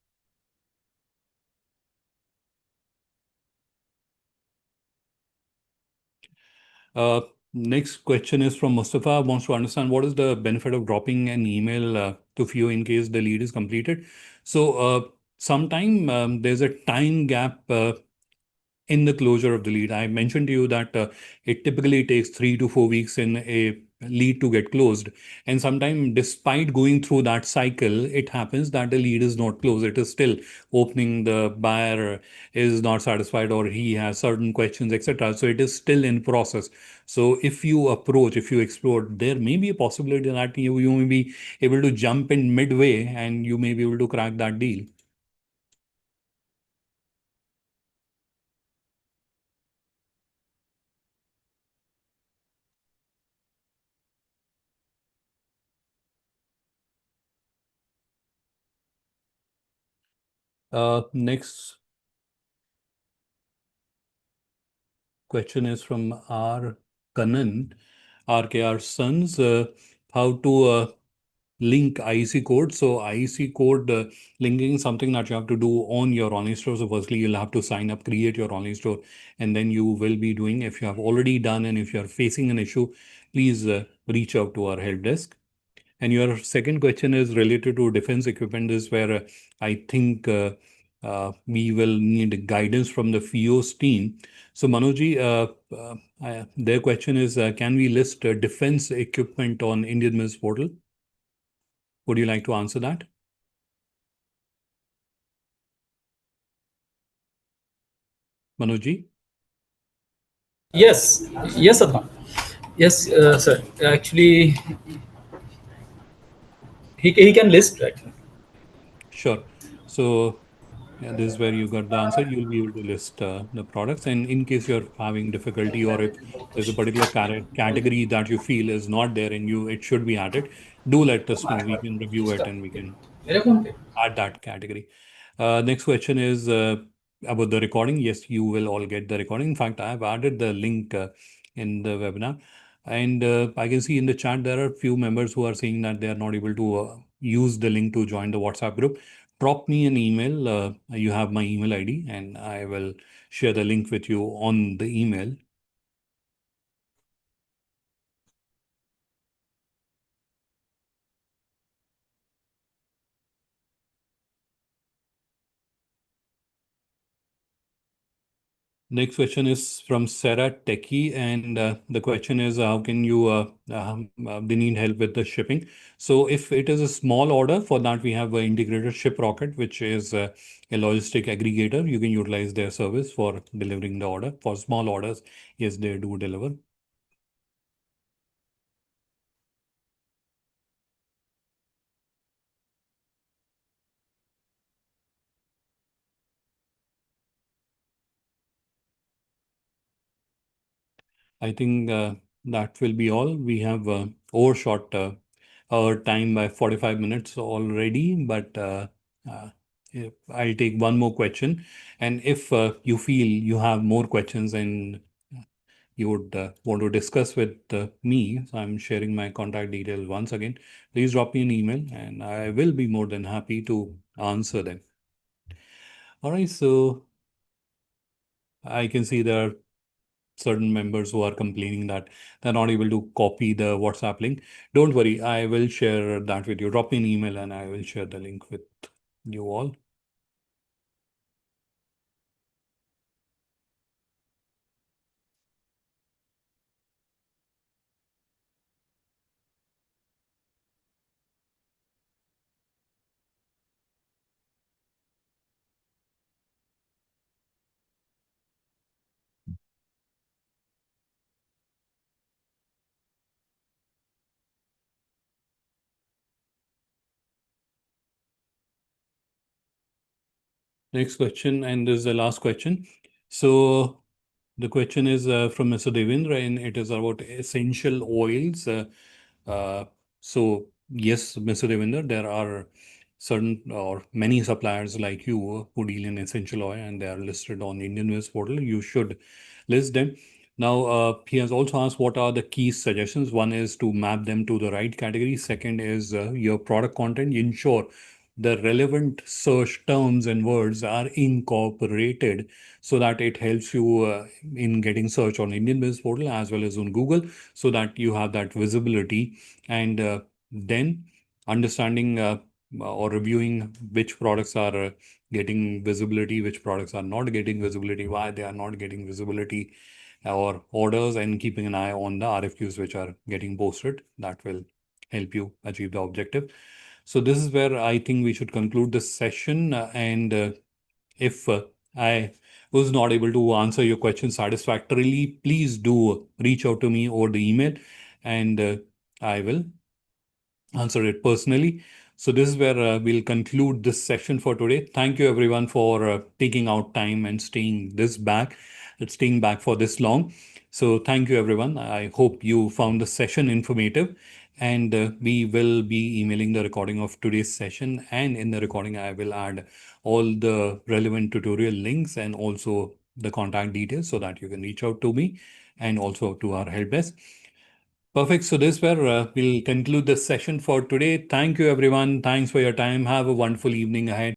Uh, Next question is from Mustafa. Wants to understand what is the benefit of dropping an email to few in case the lead is completed. So sometime there's a time gap in the closure of the lead. I mentioned to you that it typically takes 3 to 4 weeks in a lead to get closed. And sometimes, despite going through that cycle, it happens that the lead is not closed. It is still opening. The buyer is not satisfied, or he has certain questions, etc. So it is still in process. So if you approach, if you explore, there may be a possibility that you may be able to jump in midway and you may be able to crack that deal. Next question is from R. Kanan, RKR Sons. How to link IEC code. So IEC code linking is something that you have to do on your online store. So firstly, you'll have to sign up, create your online store, and then you will be doing. If you have already done and if you are facing an issue, please reach out to our help desk. And your second question is related to defense equipment. This is where I think we will need guidance from the FIOS team. So Manoji, their question is, can we list defense equipment on Indian Mills portal? Would you like to answer that? Manoji? Yes, yes, Adhan. Yes, sir. Actually, he can list, right? Sure. So yeah, this is where you got the answer. You'll be able to list the products. And in case you're having difficulty, or if there's a particular category that you feel is not there and you it should be added, do let us know. We can review it and we can मेरे phone पे add that category. Next question is about the recording. Yes, you will all get the recording. In fact, I have added the link in the webinar. And I can see in the chat there are a few members who are saying that they are not able to use the link to join the WhatsApp group. Drop me an email. You have my email ID, and I will share the link with you on the email. Next question is from Sarah Techie, and the question is, how can you, they need help with the shipping. So if it is a small order, for that we have an integrated ShipRocket, which is a logistic aggregator. You can utilize their service for delivering the order. For small orders, yes, they do deliver. I think that will be all. We have overshot our time by 45 minutes already, but uh, I'll take one more question. And if you feel you have more questions and you would want to discuss with me, so I'm sharing my contact details once again. Please drop me an email and I will be more than happy to answer them. All right, so I can see there are certain members who are complaining that they're not able to copy the WhatsApp link. Don't worry, I will share that with you. Drop me an email and I will share the link with you all. Next question, and this is the last question. So the question is from Mr. Devendra, and it is about essential oils. Uh, so yes, Mr. Devendra, there are certain or many suppliers like you who deal in essential oil, and they are listed on Indian Waste portal. You should list them. Now, he has also asked what are the key suggestions. One is to map them to the right category. Second is your product content. Ensure the relevant search terms and words are incorporated so that it helps you in getting search on Indian Business Portal as well as on Google, so that you have that visibility. And then understanding or reviewing which products are getting visibility, which products are not getting visibility, why they are not getting visibility or orders, and keeping an eye on the RFQs which are getting posted. That will help you achieve the objective. So this is where I think we should conclude this session. And if I was not able to answer your question satisfactorily, please do reach out to me over the email, and I will answer it personally. So this is where we'll conclude this session for today. Thank you everyone for taking out time and staying back for this long. So thank you everyone. I hope you found the session informative, and we will be emailing the recording of today's session. And in the recording, I will add all the relevant tutorial links and also the contact details so that you can reach out to me and also to our help desk. Perfect. So this where we'll conclude this session for today. Thank you, everyone. Thanks for your time. Have a wonderful evening ahead.